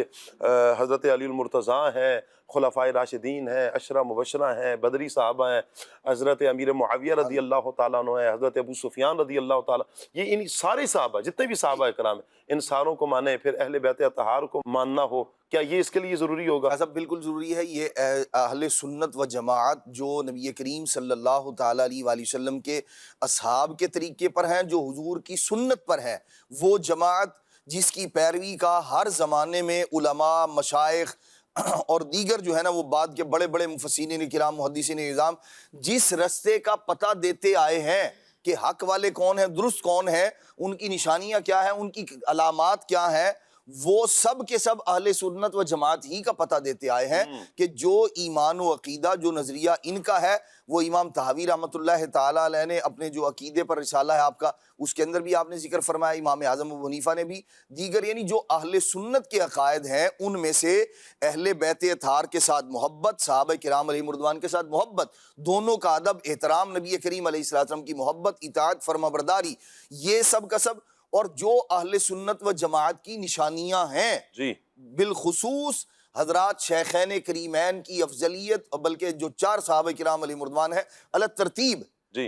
حضرت علی المرتضیٰ ہیں, خلفائے راشدین ہیں, عشرہ مبشرہ ہیں, بدری صحابہ ہیں, حضرت امیر معاویہ رضی اللہ تعالیٰ عنہ ہیں, حضرت ابو سفیان رضی اللہ تعالیٰ, یہ ان سارے صحابہ جتنے بھی صحابہ کرام ہیں ان ساروں کو مانے, پھر اہل بیت اطہار کو ماننا ہو, کیا یہ اس کے لیے ضروری ہوگا؟
ایسا بالکل ضروری ہے. یہ اہل سنت و جماعت جو نبی کریم صلی اللہ تعالیٰ علیہ وآلہ وسلم کے اصحاب کے طریقے پر ہیں, جو حضور کی سنت پر ہے, وہ جماعت جس کی پیروی کا ہر زمانے میں علماء, مشائخ اور دیگر جو ہے نا وہ بعد کے بڑے بڑے مفسرین کرام, محدثین اعظام جس رستے کا پتہ دیتے آئے ہیں کہ حق والے کون ہیں, درست کون ہیں, ان کی نشانیاں کیا ہیں, ان کی علامات کیا ہیں, وہ سب کے سب اہل سنت و جماعت ہی کا پتہ دیتے آئے ہیں کہ جو ایمان و عقیدہ, جو نظریہ ان کا ہے, وہ امام طحاوی رحمۃ اللہ تعالیٰ علیہ نے اپنے جو عقیدے پر رسالہ ہے آپ کا, اس کے اندر بھی آپ نے ذکر فرمایا, امام اعظم ابو حنیفہ نے بھی, دیگر یعنی جو اہل سنت کے عقائد ہیں ان میں سے اہل بیت اطہار کے ساتھ محبت, صحابہ کرام علیہم رضوان کے ساتھ محبت, دونوں کا ادب, احترام, نبی کریم علیہ السلام کی محبت, اطاعت, فرمانبرداری, یہ سب کا سب, اور جو اہل سنت و جماعت کی نشانیاں ہیں بالخصوص حضرات شیخین کریمین کی افضلیت, بلکہ جو 4 صحابہ کرام علیہم رضوان ہیں علی ترتیب,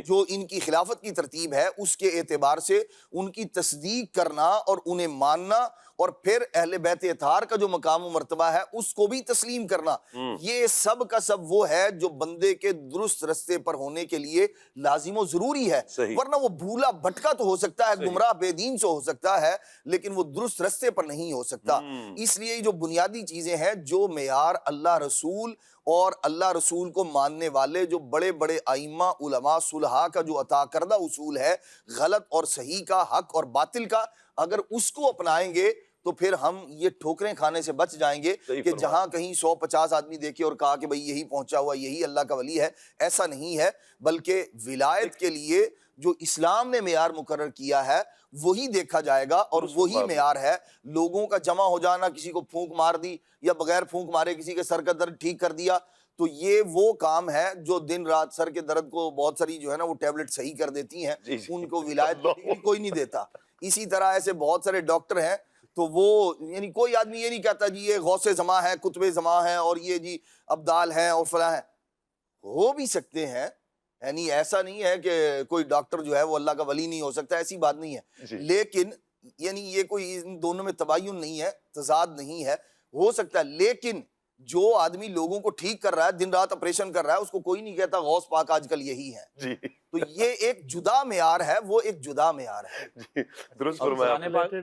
جو ان کی خلافت کی ترتیب ہے اس کے اعتبار سے ان کی تصدیق کرنا اور انہیں ماننا, اور پھر اہل بیت اطہار کا جو مقام و مرتبہ ہے اس کو بھی تسلیم کرنا, یہ سب کا سب وہ ہے جو بندے کے درست رستے پر ہونے کے لیے لازم و ضروری ہے. ورنہ وہ بھولا بھٹکا تو ہو سکتا ہے, گمراہ بے دین سے ہو سکتا ہے, لیکن وہ درست رستے پر نہیں ہو سکتا. اس لیے جو بنیادی چیزیں ہیں, جو معیار اللہ رسول اور اللہ رسول کو ماننے والے جو بڑے بڑے ائمہ, علماء, صلحاء کا جو عطا کردہ اصول ہے غلط اور صحیح کا, حق اور باطل کا, اگر اس کو اپنائیں گے تو پھر ہم یہ ٹھوکریں کھانے سے بچ جائیں گے کہ جہاں کہیں 150 آدمی دیکھے اور کہا کہ بھئی یہی پہنچا ہوا, یہی اللہ کا ولی ہے. ایسا نہیں ہے, بلکہ ولایت کے لیے جو اسلام نے معیار مقرر کیا ہے وہی دیکھا جائے گا, اور وہی معیار ہے. لوگوں کا جمع ہو جانا, کسی کو پھونک مار دی یا بغیر پھونک مارے کسی کے سر کا درد ٹھیک کر دیا, تو یہ وہ کام ہے جو دن رات سر کے درد کو بہت ساری جو ہے نا وہ ٹیبلٹ صحیح کر دیتی ہیں, ان کو ولایت کوئی نہیں دیتا. اسی طرح ایسے بہت سارے ڈاکٹر ہیں, تو وہ یعنی کوئی آدمی یہ نہیں کہتا جی یہ غوث زماں ہے, قطب زماں ہے, اور یہ جی ابدال ہیں اور فلاں ہیں. ہو بھی سکتے ہیں, یعنی ایسا نہیں ہے کہ کوئی ڈاکٹر جو ہے وہ اللہ کا ولی نہیں ہو سکتا, ایسی بات نہیں ہے. لیکن یعنی یہ کوئی ان دونوں میں تباین نہیں ہے, تضاد نہیں ہے, ہو سکتا ہے. لیکن جو آدمی لوگوں کو ٹھیک کر رہا ہے, دن رات آپریشن کر رہا ہے, اس کو کوئی نہیں کہتا غوث پاک آج کل یہی ہے. تو یہ ایک جدا معیار ہے, وہ ایک جدا معیار ہے.
درست فرمایا.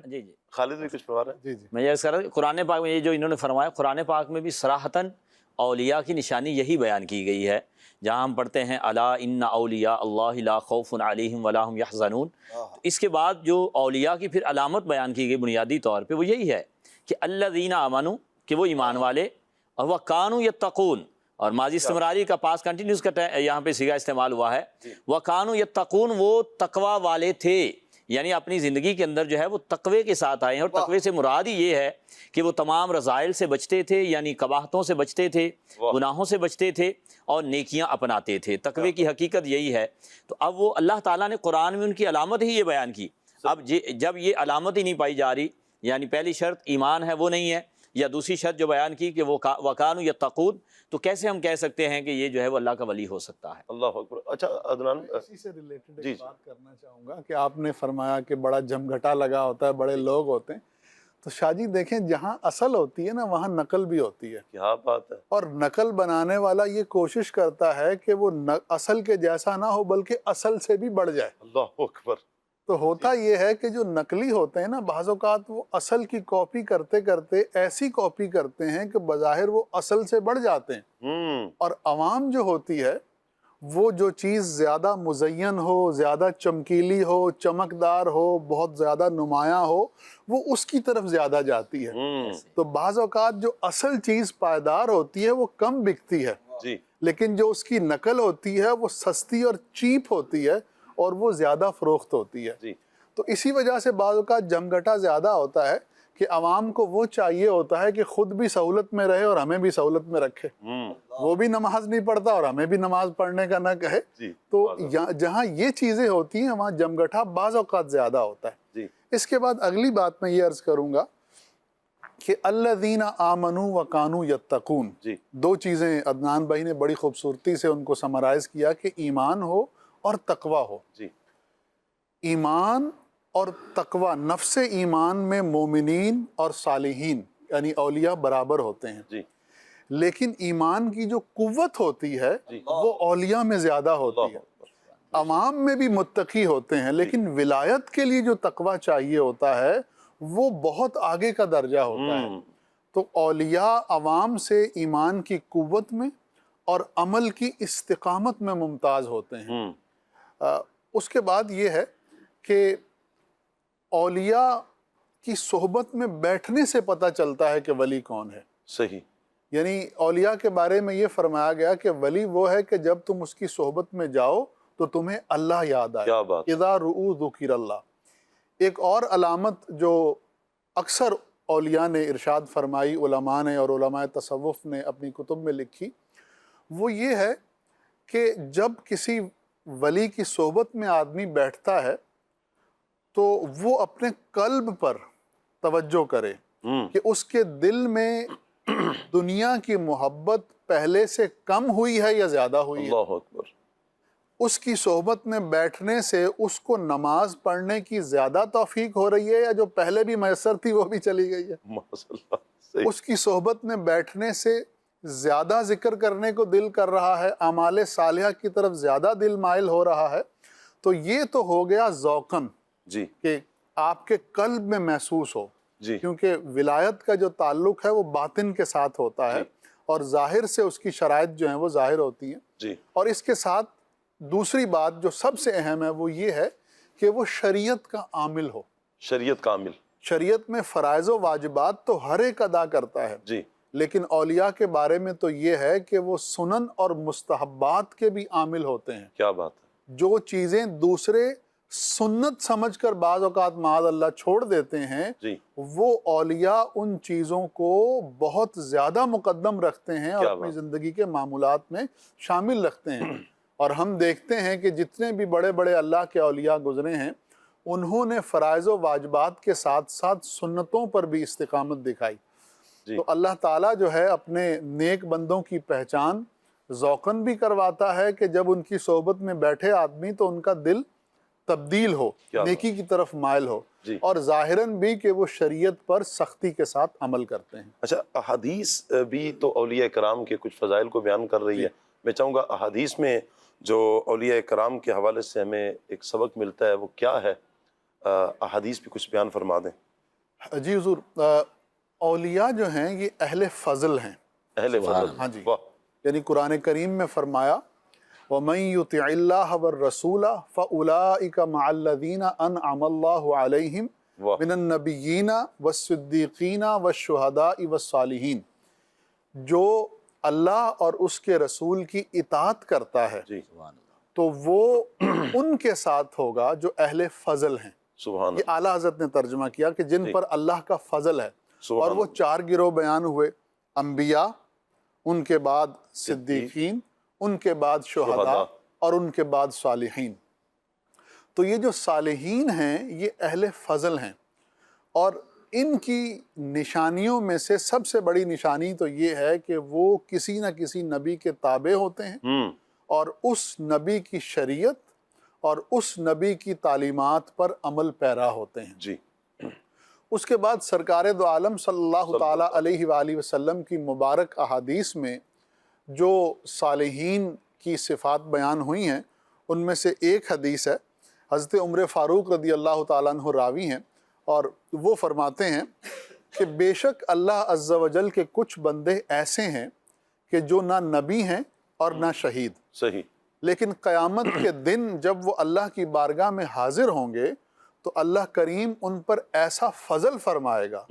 جی
خالد بھی کچھ فرما رہا ہے.
میں یہ کہہ رہا ہوں, قرآن پاک میں یہ جو انہوں نے فرمایا, قرآن پاک میں بھی صراحتاً اولیاء کی نشانی یہی بیان کی گئی ہے, جہاں ہم پڑھتے ہیں الا ان اولیاء اللہ لا خوف علیہم ولا هم یحزنون. اس کے بعد جو اولیاء کی پھر علامت بیان کی گئی بنیادی طور پہ وہ یہی ہے کہ الذین آمنوا, کہ وہ ایمان والے, اور وہ کانوا یتقون, اور ماضی استمراری کا پاس کنٹینیوس کا یہاں پہ صیغہ استعمال ہوا ہے, وہ کانوا یتقون, وہ تقوی والے تھے, یعنی اپنی زندگی کے اندر جو ہے وہ تقوی کے ساتھ آئے ہیں. اور تقوی سے مراد ہی یہ ہے کہ وہ تمام رذائل سے بچتے تھے, یعنی قباحتوں سے بچتے تھے, گناہوں سے بچتے تھے, اور نیکیاں اپناتے تھے. تقوی کی حقیقت یہی ہے. تو اب وہ اللہ تعالیٰ نے قرآن میں ان کی علامت ہی یہ بیان کی. اب جب یہ علامت ہی نہیں پائی جا رہی, یعنی پہلی شرط ایمان ہے وہ نہیں ہے, یا دوسری شرط جو بیان کی کہ وہ وکانو یتقون، تو کیسے ہم کہہ سکتے ہیں کہ یہ جو ہے وہ اللہ کا ولی ہو سکتا ہے؟
اللہ اکبر. اچھا عدنان
اسی سے ریلیٹڈ
جی
ایک بات کرنا چاہوں گا کہ آپ نے فرمایا کہ بڑا جمگھٹا لگا ہوتا ہے، بڑے لوگ ہوتے ہیں. تو شاہ جی دیکھیں، جہاں اصل ہوتی ہے نا وہاں نقل بھی ہوتی ہے،
کیا بات ہے.
اور نقل بنانے والا یہ کوشش کرتا ہے کہ وہ اصل کے جیسا نہ ہو بلکہ اصل سے بھی بڑھ جائے.
اللہ اکبر.
تو ہوتا یہ ہے کہ جو نقلی ہوتے ہیں نا، بعض اوقات وہ اصل کی کاپی کرتے کرتے ایسی کاپی کرتے ہیں کہ بظاہر وہ اصل سے بڑھ جاتے ہیں. اور عوام جو ہوتی ہے وہ جو چیز زیادہ مزین ہو، زیادہ چمکیلی ہو، چمکدار ہو، بہت زیادہ نمایاں ہو، وہ اس کی طرف زیادہ جاتی ہے. تو بعض اوقات جو اصل چیز پائیدار ہوتی ہے وہ کم بکتی ہے،
جی
لیکن جو اس کی نقل ہوتی ہے وہ سستی اور چیپ ہوتی ہے اور وہ زیادہ فروخت ہوتی ہے.
جی.
تو اسی وجہ سے بعض اوقات جمگھٹا زیادہ ہوتا ہے کہ عوام کو وہ چاہیے ہوتا ہے کہ خود بھی سہولت میں رہے اور ہمیں بھی سہولت میں رکھے. وہ بھی نماز نہیں پڑھتا اور ہمیں بھی نماز پڑھنے کا نہ کہے.
جی.
تو جہاں یہ چیزیں ہوتی ہیں وہاں جمگھٹا بعض اوقات زیادہ ہوتا ہے.
جی.
اس کے بعد اگلی بات میں یہ عرض کروں گا کہ الذین آمنوا وکانوا یتقون.
جی.
دو چیزیں عدنان بھائی نے بڑی خوبصورتی سے ان کو سمرائز کیا کہ ایمان ہو اور تقوی ہو.
جی.
ایمان اور تقوی، نفس ایمان میں مومنین اور صالحین یعنی اولیاء برابر ہوتے ہیں.
جی.
لیکن ایمان کی جو قوت ہوتی ہے وہ اولیاء میں زیادہ ہوتی ہے. عوام میں بھی متقی ہوتے ہیں لیکن ولایت کے لیے جو تقوی چاہیے ہوتا ہے وہ بہت آگے کا درجہ ہوتا ہے. تو اولیاء عوام سے ایمان کی قوت میں اور عمل کی استقامت میں ممتاز ہوتے ہیں. اس کے بعد یہ ہے کہ اولیاء کی صحبت میں بیٹھنے سے پتہ چلتا ہے کہ ولی کون ہے.
صحیح.
یعنی اولیاء کے بارے میں یہ فرمایا گیا کہ ولی وہ ہے کہ جب تم اس کی صحبت میں جاؤ تو تمہیں اللہ یاد آئے.
کیا بات.
اذا رؤوا ذکر اللہ. ایک اور علامت جو اکثر اولیاء نے ارشاد فرمائی، علماء نے اور علماء تصوف نے اپنی کتب میں لکھی، وہ یہ ہے کہ جب کسی ولی کی صحبت میں آدمی بیٹھتا ہے تو وہ اپنے قلب پر توجہ کرے کہ اس کے دل میں دنیا کی محبت پہلے سے کم ہوئی ہے یا زیادہ ہوئی ہے.
اللہ اکبر.
اس کی صحبت میں بیٹھنے سے اس کو نماز پڑھنے کی زیادہ توفیق ہو رہی ہے یا جو پہلے بھی میسر تھی وہ بھی چلی گئی ہے.
ماشاءاللہ. صحیح.
اس کی صحبت میں بیٹھنے سے زیادہ ذکر کرنے کو دل کر رہا ہے، اعمال صالحہ کی طرف زیادہ دل مائل ہو رہا ہے. تو یہ تو ہو گیا ذوقاً
جی.
کہ آپ کے قلب میں محسوس ہو.
جی.
کیونکہ ولایت کا جو تعلق ہے وہ باطن کے ساتھ ہوتا ہے اور ظاہر سے اس کی شرائط جو ہیں وہ ظاہر ہوتی ہیں.
جی.
اور اس کے ساتھ دوسری بات جو سب سے اہم ہے وہ یہ ہے کہ وہ شریعت کا عامل ہو.
شریعت کامل.
شریعت میں فرائض و واجبات تو ہر ایک ادا کرتا ہے،
جی.
لیکن اولیاء کے بارے میں تو یہ ہے کہ وہ سنن اور مستحبات کے بھی عامل ہوتے ہیں.
کیا بات ہے.
جو چیزیں دوسرے سنت سمجھ کر بعض اوقات معاذ اللہ چھوڑ دیتے ہیں،
جی.
وہ اولیاء ان چیزوں کو بہت زیادہ مقدم رکھتے ہیں اور
کیا
اپنی
بات.
زندگی کے معمولات میں شامل رکھتے ہیں. اور ہم دیکھتے ہیں کہ جتنے بھی بڑے بڑے اللہ کے اولیاء گزرے ہیں انہوں نے فرائض و واجبات کے ساتھ ساتھ سنتوں پر بھی استقامت دکھائی.
جی.
تو اللہ تعالیٰ جو ہے اپنے نیک بندوں کی پہچان ذوقاً بھی کرواتا ہے کہ جب ان کی صحبت میں بیٹھے آدمی تو ان کا دل تبدیل ہو، نیکی کی طرف مائل ہو،
جی.
اور ظاہراً بھی کہ وہ شریعت پر سختی کے ساتھ عمل کرتے ہیں.
اچھا، احادیث بھی تو اولیاء کرام کے کچھ فضائل کو بیان کر رہی ہے. میں چاہوں گا احادیث میں جو اولیاء کرام کے حوالے سے ہمیں ایک سبق ملتا ہے وہ کیا ہے، احادیث بھی کچھ بیان فرما دیں.
جی حضور، اولیاء جو ہیں یہ اہل فضل ہیں.
اہل فضل.
ہاں جی.
واہ.
یعنی قرآن کریم میں فرمایا وَمَن يُطِعِ اللَّهَ وَالرَّسُولَ فَأُولَٰئِكَ مَعَ الَّذِينَ أَنْعَمَ اللَّهُ عَلَيْهِمْ مِنَ النَّبِيِّينَ وَالصِّدِّيقِينَ وَالشُّهَدَاءِ وَالصَّالِحِينَ. جو اللہ اور اس کے رسول کی اطاعت کرتا ہے
جی.
تو وہ ان کے ساتھ ہوگا جو اہل فضل ہیں.
سبحان اللہ.
یہ اعلیٰ حضرت نے ترجمہ کیا کہ جن پر اللہ کا فضل ہے.
سبحان
اور وہ
اللہ.
4 گروہ بیان ہوئے: انبیاء، ان کے بعد صدیقین، ان کے بعد شہداء اور ان کے بعد صالحین. تو یہ جو صالحین ہیں یہ اہل فضل ہیں. اور ان کی نشانیوں میں سے سب سے بڑی نشانی تو یہ ہے کہ وہ کسی نہ کسی نبی کے تابع ہوتے ہیں اور اس نبی کی شریعت اور اس نبی کی تعلیمات پر عمل پیرا ہوتے ہیں.
جی.
اس کے بعد سرکار دو عالم صلی اللہ تعالیٰ علیہ وآلہ وسلم کی مبارک احادیث میں جو صالحین کی صفات بیان ہوئی ہیں ان میں سے ایک حدیث ہے، حضرت عمر فاروق رضی اللہ تعالیٰ عنہ راوی ہیں، اور وہ فرماتے ہیں کہ بے شک اللہ عز و جل کے کچھ بندے ایسے ہیں کہ جو نہ نبی ہیں اور نہ شہید،
صحیح،
لیکن قیامت کے دن جب وہ اللہ کی بارگاہ میں حاضر ہوں گے تو اللہ کریم ان پر ایسا فضل فرمائے گا،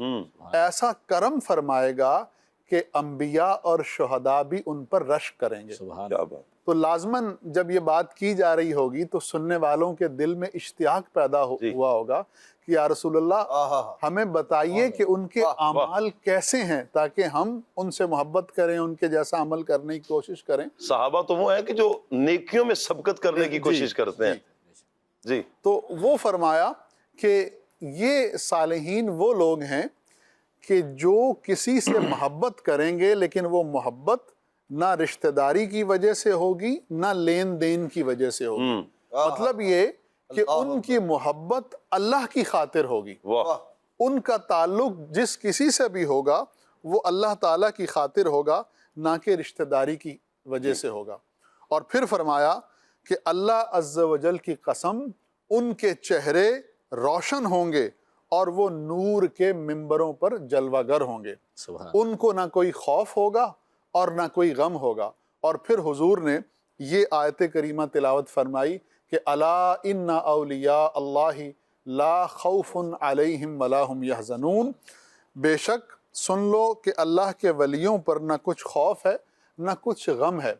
ایسا کرم فرمائے گا کہ انبیاء اور شہداء بھی ان پر رشک کریں گے.
کیا بات.
تو لازماً جب یہ بات کی جا رہی ہوگی تو سننے والوں کے دل میں اشتیاق پیدا ہوا ہوگا کہ یا رسول اللہ ہمیں بتائیے کہ ان کے اعمال کیسے ہیں تاکہ ہم ان سے محبت کریں، ان کے جیسا عمل کرنے کی کوشش کریں.
صحابہ تو وہ ہیں کہ جو نیکیوں میں سبقت کرنے کی کوشش کرتے ہیں. جی.
تو وہ فرمایا کہ یہ صالحین وہ لوگ ہیں کہ جو کسی سے محبت کریں گے لیکن وہ محبت نہ رشتہ داری کی وجہ سے ہوگی نہ لین دین کی وجہ سے ہوگی. مطلب یہ کہ ان کی محبت اللہ کی خاطر ہوگی. ان کا تعلق جس کسی سے بھی ہوگا وہ اللہ تعالیٰ کی خاطر ہوگا نہ کہ رشتہ داری کی وجہ سے ہوگا. اور پھر فرمایا کہ اللہ عز و جل کی قسم ان کے چہرے روشن ہوں گے اور وہ نور کے ممبروں پر جلوہ گر ہوں گے. ان کو نہ کوئی خوف ہوگا اور نہ کوئی غم ہوگا. اور پھر حضور نے یہ آیت کریمہ تلاوت فرمائی کہ الا ان اولیاء اللہ لا خوف علیہم ولا هم یحزنون، بے شک سن لو کہ اللہ کے ولیوں پر نہ کچھ خوف ہے نہ کچھ غم ہے.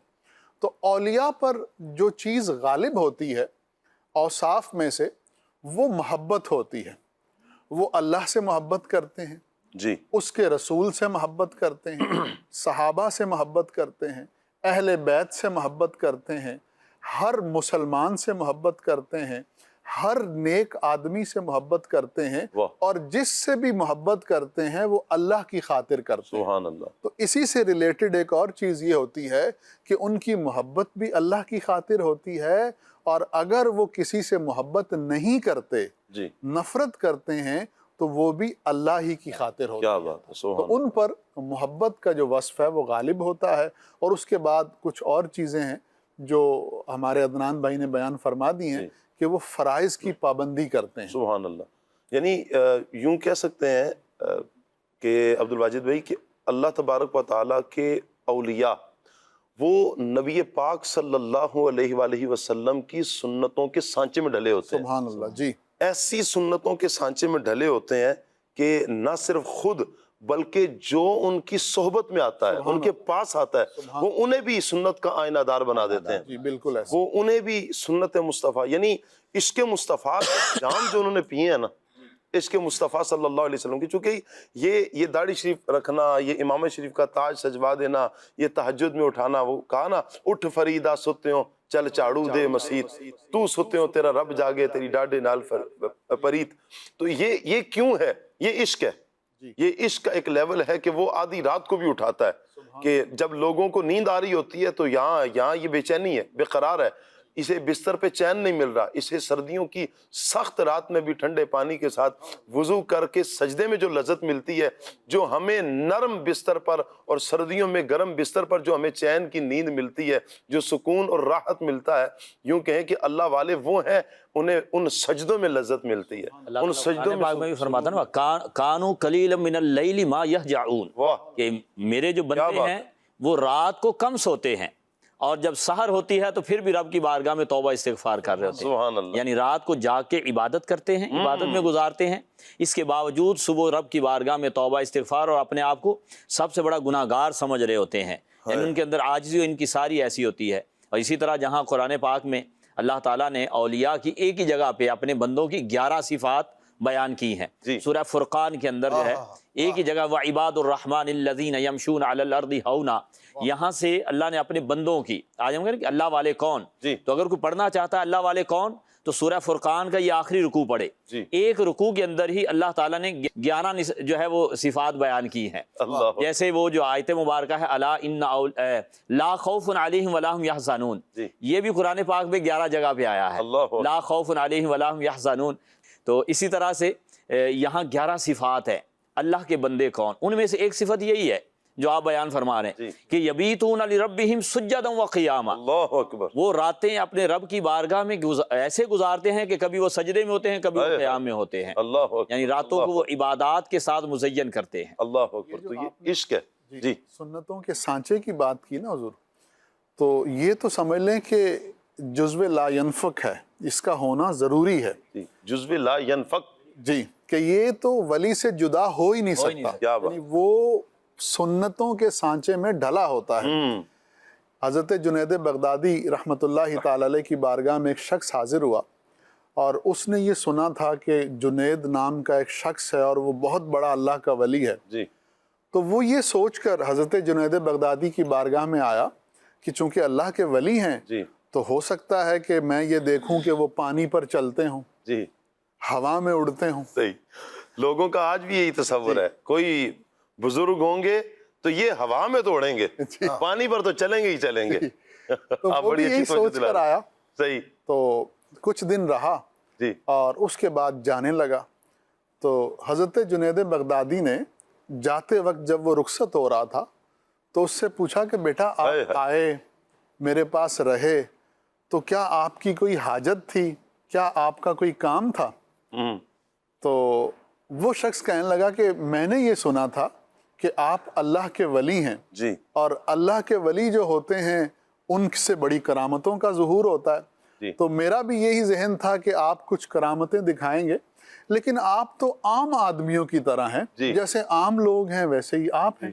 تو اولیاء پر جو چیز غالب ہوتی ہے اوصاف میں سے وہ محبت ہوتی ہے. وہ اللہ سے محبت کرتے ہیں،
جی،
اس کے رسول سے محبت کرتے ہیں، صحابہ سے محبت کرتے ہیں، اہل بیت سے محبت کرتے ہیں، ہر مسلمان سے محبت کرتے ہیں، ہر نیک آدمی سے محبت کرتے ہیں، اور جس سے بھی محبت کرتے ہیں وہ اللہ کی خاطر کرتے ہیں.
سبحان اللہ.
تو اسی سے ریلیٹڈ ایک اور چیز یہ ہوتی ہے کہ ان کی محبت بھی اللہ کی خاطر ہوتی ہے، اور اگر وہ کسی سے محبت نہیں کرتے،
جی،
نفرت کرتے ہیں تو وہ بھی اللہ ہی کی خاطر ہوتی ہے.
کیا بات ہے.
تو ان پر محبت کا جو وصف ہے وہ غالب ہوتا ہے. اور اس کے بعد کچھ اور چیزیں ہیں جو ہمارے عدنان بھائی نے بیان فرما دی ہیں کہ وہ فرائض کی پابندی کرتے ہیں.
سبحان اللہ. یعنی یوں کہہ سکتے ہیں کہ عبدالواجد بھائی کہ اللہ تبارک و تعالیٰ کے اولیاء وہ نبی پاک صلی اللہ علیہ وآلہ وسلم کی سنتوں کے سانچے میں ڈھلے ہوتے ہیں.
سبحان اللہ. جی،
ایسی سنتوں کے سانچے میں ڈھلے ہوتے ہیں کہ نہ صرف خود بلکہ جو ان کی صحبت میں آتا ہے، ان کے پاس آتا ہے، وہ انہیں بھی سنت کا آئینہ دار بنا دیتے ہیں.
جی بالکل ایسا.
وہ انہیں بھی سنت مصطفیٰ یعنی عشق مصطفیٰ کے جام جو انہوں نے پیے ہیں نا، عشق مصطفیٰ صلی اللہ علیہ وسلم کی، چونکہ یہ داڑھی شریف رکھنا، یہ امام شریف کا تاج سجوا دینا، یہ تہجد میں اٹھانا، وہ کہا نا اٹھ فریدہ ستے ہوں چل چاڑو دے مسیت، تو ستے ہوں تیرا رب جاگے تیری ڈاڈے نال پریت. تو یہ کیوں ہے؟ یہ عشق ہے. یہ عشق کا ایک لیول ہے کہ وہ آدھی رات کو بھی اٹھاتا ہے کہ جب لوگوں کو نیند آ رہی ہوتی ہے تو یہاں یہ بے چینی ہے، بے قرار ہے، اسے بستر پہ چین نہیں مل رہا، اسے سردیوں کی سخت رات میں بھی ٹھنڈے پانی کے ساتھ وضو کر کے سجدے میں جو لذت ملتی ہے، جو ہمیں نرم بستر پر اور سردیوں میں گرم بستر پر جو ہمیں چین کی نیند ملتی ہے، جو سکون اور راحت ملتا ہے، یوں کہیں کہ اللہ والے وہ ہیں انہیں ان سجدوں میں لذت ملتی ہے. ان سجدوں
میں بھی فرماتا نا کانو قلیلا من اللیل ما یہجعون، کہ میرے جو بندے ہیں وہ رات کو کم سوتے ہیں اور جب سحر ہوتی ہے تو پھر بھی رب کی بارگاہ میں توبہ استغفار کر رہے ہوتے ہیں.
سبحان اللہ.
یعنی رات کو جاگ کے عبادت کرتے ہیں، عبادت میں گزارتے ہیں، اس کے باوجود صبح رب کی بارگاہ میں توبہ استغفار اور اپنے آپ کو سب سے بڑا گناہ گار سمجھ رہے ہوتے ہیں. یعنی ان کے اندر عاجزی و انکساری ایسی ہوتی ہے. اور اسی طرح جہاں قرآن پاک میں اللہ تعالیٰ نے اولیاء کی ایک ہی جگہ پہ اپنے بندوں کی 11 صفات بیان کی ہیں. سورہ فرقان کے اندر جو ہے ایک ہی جگہ وَعِبَادُ الرَّحْمَنِ الَّذِينَ يَمْشُونَ عَلَى الْأَرْضِ هَوْنًا، یہاں سے اللہ نے اپنے بندوں کی، آج ہم کہیں کہ اللہ والے کون، تو اگر کوئی پڑھنا چاہتا ہے اللہ والے کون تو سورہ فرقان کا یہ آخری رکوع پڑھے،
جی۔
ایک رکوع کے اندر ہی اللہ تعالیٰ نے 11 جو ہے وہ صفات بیان کی ہیں،
اللہ
جیسے وہ جو آیت مبارکہ ہے الا ان لا خوف علیہم ولا هم یحزنون،
جی۔
یہ بھی قرآن پاک میں 11 جگہ پہ آیا ہے،
اللہ
لا خوف علیہم ولا هم یحزنون۔ تو اسی طرح سے یہاں 11 صفات ہیں اللہ کے بندے کون، ان میں سے ایک صفت یہی ہے جو آپ بیان فرما رہے ہیں کہ یبیتون لربہم سجدا وقیاما،
اللہ اکبر،
وہ راتیں اپنے رب کی بارگاہ میں ایسے گزارتے ہیں کہ کبھی وہ سجدے میں ہوتے ہیں، کبھی وہ قیام میں ہوتے ہیں،
اللہ اکبر،
یعنی راتوں کو وہ عبادات کے ساتھ مزین کرتے ہیں۔
اللہ اکبر۔ تو یہ عشق ہے۔ جی
سنتوں کے سانچے کی بات کی نا حضور، تو یہ تو سمجھ لیں کہ جزو لا ینفک ہے، اس کا ہونا ضروری ہے
جی، جزو لا ینفک،
جی، کہ یہ تو ولی سے جدا ہو ہی نہیں سکتا،
کیا بات،
یعنی وہ سنتوں کے سانچے میں ڈھلا ہوتا ہے۔ حضرت جنید بغدادی رحمۃ اللہ تعالی علیہ کی بارگاہ میں ایک شخص حاضر ہوا اور اس نے یہ سنا تھا کہ جنید نام کا ایک شخص ہے اور وہ بہت بڑا اللہ کا ولی ہے،
جی
تو وہ یہ سوچ کر حضرت جنید بغدادی کی بارگاہ میں آیا کہ چونکہ اللہ کے ولی ہیں
جی
تو ہو سکتا ہے کہ میں یہ دیکھوں کہ وہ پانی پر چلتے ہوں،
جی،
ہوا میں اڑتے ہوں۔
صحیح۔ لوگوں کا آج بھی یہی تصور ہے، کوئی بزرگ ہوں گے تو یہ ہوا میں تو اڑیں گے، پانی پر تو چلیں گے ہی چلیں گے۔
تو
آپ
وہ
بڑی
بھی
اچھی
یہی سوچ
دلا
کر
رہے ہیں۔
آیا،
صحیح،
تو کچھ دن رہا
جی
اور اس کے بعد جانے لگا۔ تو حضرت جنید بغدادی نے جاتے وقت جب وہ رخصت ہو رہا تھا تو اس سے پوچھا کہ بیٹا آپ آئے میرے پاس رہے تو کیا آپ کی کوئی حاجت تھی، کیا آپ کا کوئی کام تھا؟ تو وہ شخص کہنے لگا کہ میں نے یہ سنا تھا کہ آپ اللہ کے ولی ہیں،
جی
اور اللہ کے ولی جو ہوتے ہیں ان سے بڑی کرامتوں کا ظہور ہوتا ہے،
جی۔
تو میرا بھی یہی ذہن تھا کہ آپ کچھ کرامتیں دکھائیں گے، لیکن آپ تو عام آدمیوں کی طرح ہیں،
جی۔
جیسے عام لوگ ہیں ویسے ہی آپ ہیں،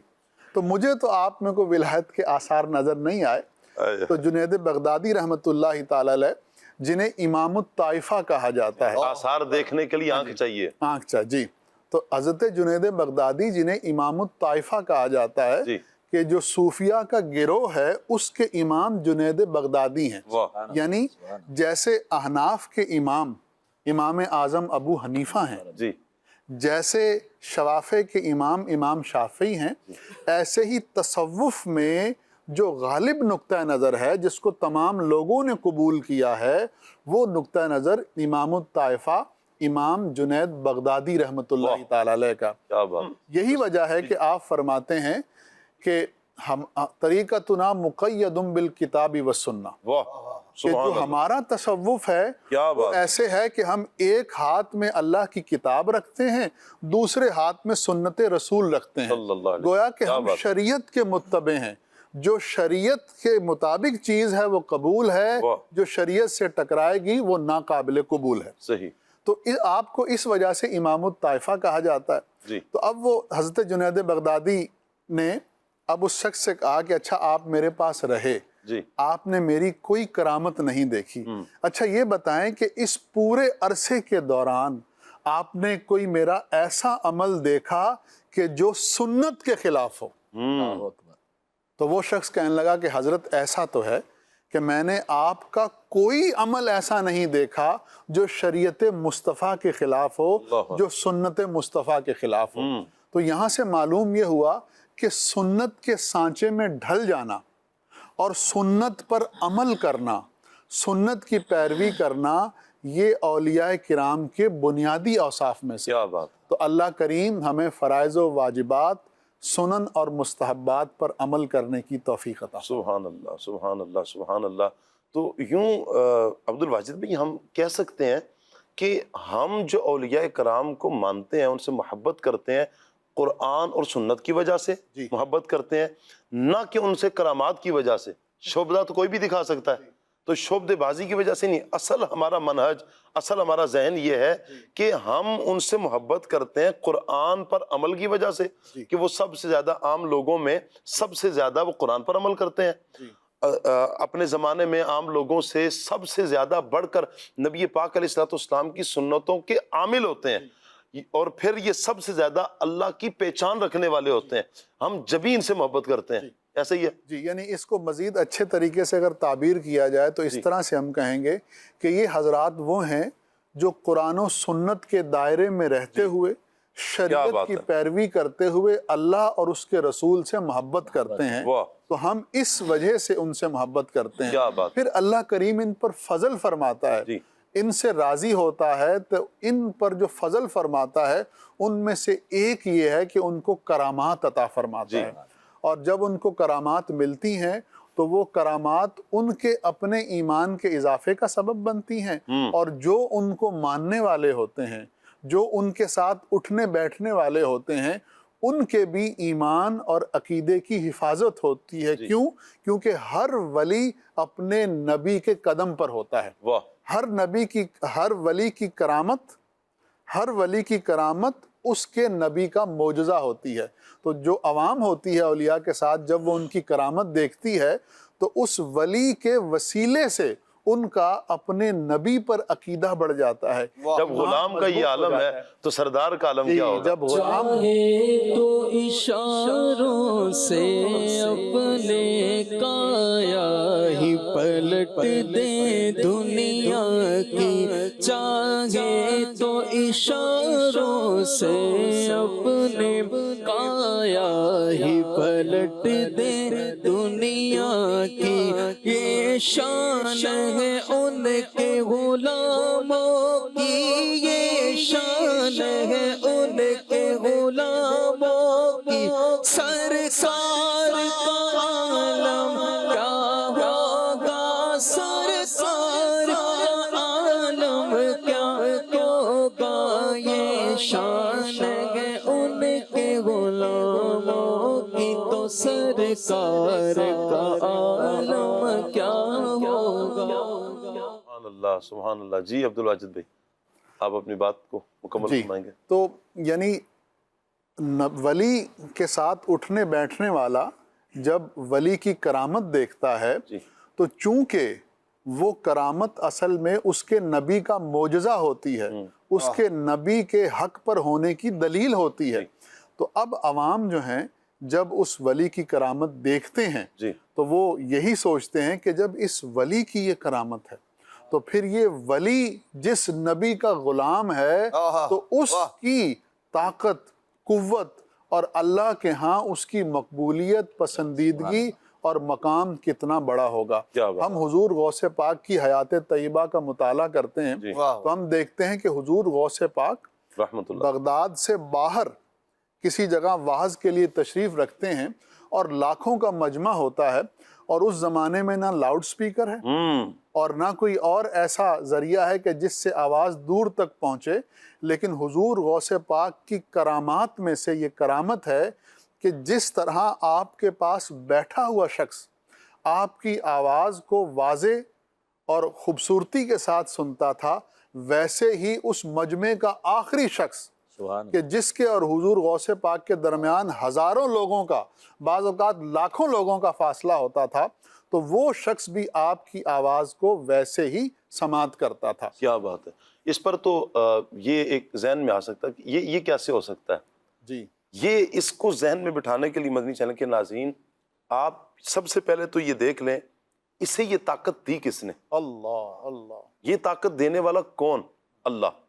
تو مجھے تو آپ میں کوئی ولایت کے آثار نظر نہیں آئے۔ تو جنید بغدادی رحمۃ اللہ تعالی علیہ، جنہیں امام الطائفہ کہا جاتا ہے،
آثار دیکھنے کے لیے آنکھ چاہیے،
آنکھ چاہ جی، تو حضرت جنید بغدادی جنہیں امام الطائفہ کہا جاتا ہے
جی
کہ جو صوفیہ کا گروہ ہے اس کے امام جنید بغدادی ہیں،
واہ،
یعنی جیسے احناف کے امام اعظم ابو حنیفہ ہیں،
جی
جیسے شوافع کے امام شافعی ہیں، ایسے ہی تصوف میں جو غالب نقطہ نظر ہے جس کو تمام لوگوں نے قبول کیا ہے، وہ نقطہ نظر امام الطائفہ امام جنید بغدادی رحمۃ اللہ تعالی علیہ کا۔
کیا بات،
یہی وجہ ہے کہ آپ فرماتے ہیں کہ ہم طریقتنا مقید بالکتاب والسنہ،
واہ،
کہ
سبحان
جو
اللہ،
ہمارا تصوف ہے
کیا
وہ
بات،
ایسے ہے کہ ہم ایک ہاتھ میں اللہ کی کتاب رکھتے ہیں، دوسرے ہاتھ میں سنت رسول رکھتے ہیں،
صلی اللہ علیہ
گویا کہ
کیا
ہم
بات،
شریعت کے متبع ہیں، جو شریعت کے مطابق چیز ہے وہ قبول ہے،
واہ،
جو شریعت سے ٹکرائے گی وہ ناقابل قبول ہے۔
صحیح،
تو آپ کو اس وجہ سے امام الطائفہ کہا جاتا ہے۔
جی
تو اب وہ حضرت جنید بغدادی نے اب اس شخص سے کہا کہ اچھا آپ میرے پاس رہے،
جی
آپ نے میری کوئی کرامت نہیں دیکھی، اچھا یہ بتائیں کہ اس پورے عرصے کے دوران آپ نے کوئی میرا ایسا عمل دیکھا کہ جو سنت کے خلاف ہو؟ تو وہ شخص کہنے لگا کہ حضرت ایسا تو ہے کہ میں نے آپ کا کوئی عمل ایسا نہیں دیکھا جو شریعت مصطفیٰ کے خلاف ہو، جو سنت مصطفیٰ کے خلاف ہو۔ تو یہاں سے معلوم یہ ہوا کہ سنت کے سانچے میں ڈھل جانا اور سنت پر عمل کرنا، سنت کی پیروی کرنا، یہ اولیاء کرام کے بنیادی اوصاف میں سے۔
کیا بات،
تو اللہ کریم ہمیں فرائض و واجبات، سنن اور مستحبات پر عمل کرنے کی توفیق عطا۔
سبحان اللہ، سبحان اللہ، سبحان اللہ۔ تو یوں عبد الواجد بھائی ہم کہہ سکتے ہیں کہ ہم جو اولیاء کرام کو مانتے ہیں، ان سے محبت کرتے ہیں، قرآن اور سنت کی وجہ سے محبت کرتے ہیں، نہ کہ ان سے کرامات کی وجہ سے۔ شعبہ تو کوئی بھی دکھا سکتا ہے، تو شعبہ بازی کی وجہ سے نہیں۔ اصل ہمارا منہج، اصل ہمارا ذہن یہ ہے کہ ہم ان سے محبت کرتے ہیں قرآن پر عمل کی وجہ سے، کہ وہ سب سے زیادہ عام لوگوں میں سب سے زیادہ وہ قرآن پر عمل کرتے ہیں۔ اپنے زمانے میں عام لوگوں سے سب سے زیادہ بڑھ کر نبی پاک علیہ الصلوۃ والسلام کی سنتوں کے عامل ہوتے ہیں، اور پھر یہ سب سے زیادہ اللہ کی پہچان رکھنے والے ہوتے ہیں۔ ہم جبھی ان سے محبت کرتے ہیں، ایسا ہی ہے
جی، یعنی اس کو مزید اچھے طریقے سے اگر تعبیر کیا جائے تو اس طرح سے ہم کہیں گے کہ یہ حضرات وہ ہیں جو قرآن و سنت کے دائرے میں رہتے ہوئے شریعت کی پیروی کرتے ہوئے اللہ اور اس کے رسول سے محبت کرتے ہیں،
واہ
تو ہم اس وجہ سے ان سے محبت کرتے
کیا
ہیں۔
بات
پھر اللہ کریم ان پر فضل فرماتا ہے،
جی
ان سے راضی ہوتا ہے، تو ان پر جو فضل فرماتا ہے ان میں سے ایک یہ ہے کہ ان کو کرامات عطا فرماتا ہے، اور جب ان کو کرامات ملتی ہیں تو وہ کرامات ان کے اپنے ایمان کے اضافے کا سبب بنتی ہیں، اور جو ان کو ماننے والے ہوتے ہیں، جو ان کے ساتھ اٹھنے بیٹھنے والے ہوتے ہیں، ان کے بھی ایمان اور عقیدے کی حفاظت ہوتی ہے۔ کیوں؟ کیونکہ ہر ولی اپنے نبی کے قدم پر ہوتا ہے۔
واہ
ہر ولی کی کرامت اس کے نبی کا معجزہ ہوتی ہے۔ تو جو عوام ہوتی ہے اولیاء کے ساتھ، جب وہ ان کی کرامت دیکھتی ہے تو اس ولی کے وسیلے سے ان کا اپنے نبی پر عقیدہ بڑھ جاتا ہے۔
جب غلام کا یہ عالم ہے تو سردار کا عالم کیا ہوگا؟
جب غلام
چاہے تو اشاروں سے اپنے کایا ہی پلٹ دے دنیا کی، چاہے تو اشاروں سے اپنے کایا ہی پلٹ دے دنیا کی، یہ شان ہے ان کے غلاموں کی، یہ شان ہے ان کے غلاموں کی، سرکار کا عالم کیا ہوگا، سرکار کا عالم کیا ہوگا، یہ شان ہے ان کے غلاموں کی، تو سرکار کا عالم کیا ہوگا۔
سبحان اللہ سبحان اللہ۔ جی عبدالواجد بھائی، آپ اپنی بات کو مکمل فرمائیں گے؟
تو یعنی ولی کے ساتھ اٹھنے بیٹھنے والا جب ولی کی کرامت دیکھتا ہے تو چونکہ وہ کرامت اصل میں اس کے نبی کا معجزہ ہوتی ہے، اس کے نبی کے حق پر ہونے کی دلیل ہوتی ہے، تو اب عوام جو ہیں جب اس ولی کی کرامت دیکھتے ہیں تو وہ یہی سوچتے ہیں کہ جب اس ولی کی یہ کرامت ہے تو پھر یہ ولی جس نبی کا غلام ہے تو اس کی طاقت، قوت اور اللہ کے ہاں اس کی مقبولیت، پسندیدگی اور مقام کتنا بڑا ہوگا۔ ہم حضور غوث پاک کی حیات طیبہ کا مطالعہ کرتے ہیں تو ہم دیکھتے ہیں کہ حضور غوث پاک بغداد سے باہر کسی جگہ وعظ کے لیے تشریف رکھتے ہیں اور لاکھوں کا مجمع ہوتا ہے، اور اس زمانے میں نہ لاؤڈ سپیکر ہے اور نہ کوئی اور ایسا ذریعہ ہے کہ جس سے آواز دور تک پہنچے، لیکن حضور غوث پاک کی کرامات میں سے یہ کرامت ہے کہ جس طرح آپ کے پاس بیٹھا ہوا شخص آپ کی آواز کو واضح اور خوبصورتی کے ساتھ سنتا تھا، ویسے ہی اس مجمع کا آخری شخص کہ جس کے اور حضور غوث پاک کے درمیان ہزاروں لوگوں کا، بعض اوقات لاکھوں لوگوں کا فاصلہ ہوتا تھا، تو وہ شخص بھی آپ کی آواز کو ویسے ہی سماعت کرتا تھا۔
کیا بات ہے! اس پر تو یہ ایک ذہن میں آ سکتا ہے کہ یہ کیسے ہو سکتا ہے؟
جی،
یہ اس کو ذہن میں بٹھانے کے لیے مدنی چینل کے ناظرین، آپ سب سے پہلے تو یہ دیکھ لیں اسے یہ طاقت دی کس نے؟
اللہ۔
یہ طاقت دینے والا کون؟ اللہ۔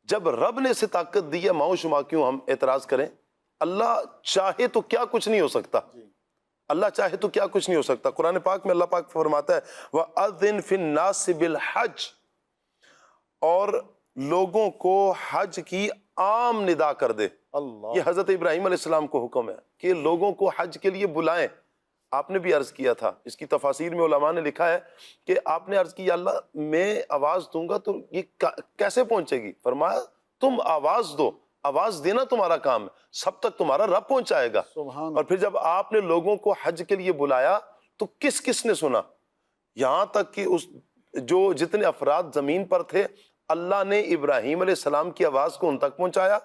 جب رب نے اسے طاقت دی ہے، ماؤ شما کیوں ہم اعتراض کریں؟ اللہ چاہے تو کیا کچھ نہیں ہو سکتا، اللہ چاہے تو کیا کچھ نہیں ہو سکتا۔ قرآن پاک میں اللہ پاک فرماتا ہے وَأَذِّن فِي النَّاسِ بِالْحَجِّ، اور لوگوں کو حج کی عام ندا کر دے۔ یہ حضرت ابراہیم علیہ السلام کو حکم ہے کہ لوگوں کو حج کے لیے بلائیں۔ آپ نے بھی عرض کیا تھا، اس کی تفاسیر میں علماء نے لکھا ہے کہ آپ نے عرض کی یا اللہ میں آواز دوں گا تو یہ کیسے پہنچے گی؟ فرمایا تم آواز دو، آواز دینا تمہارا کام ہے، سب تک تمہارا رب پہنچائے گا۔ اور پھر جب آپ نے لوگوں کو حج کے لیے بلایا تو کس کس نے سنا؟ یہاں تک کہ جو جتنے افراد زمین پر تھے، اللہ نے ابراہیم علیہ السلام کی آواز کو ان تک پہنچایا۔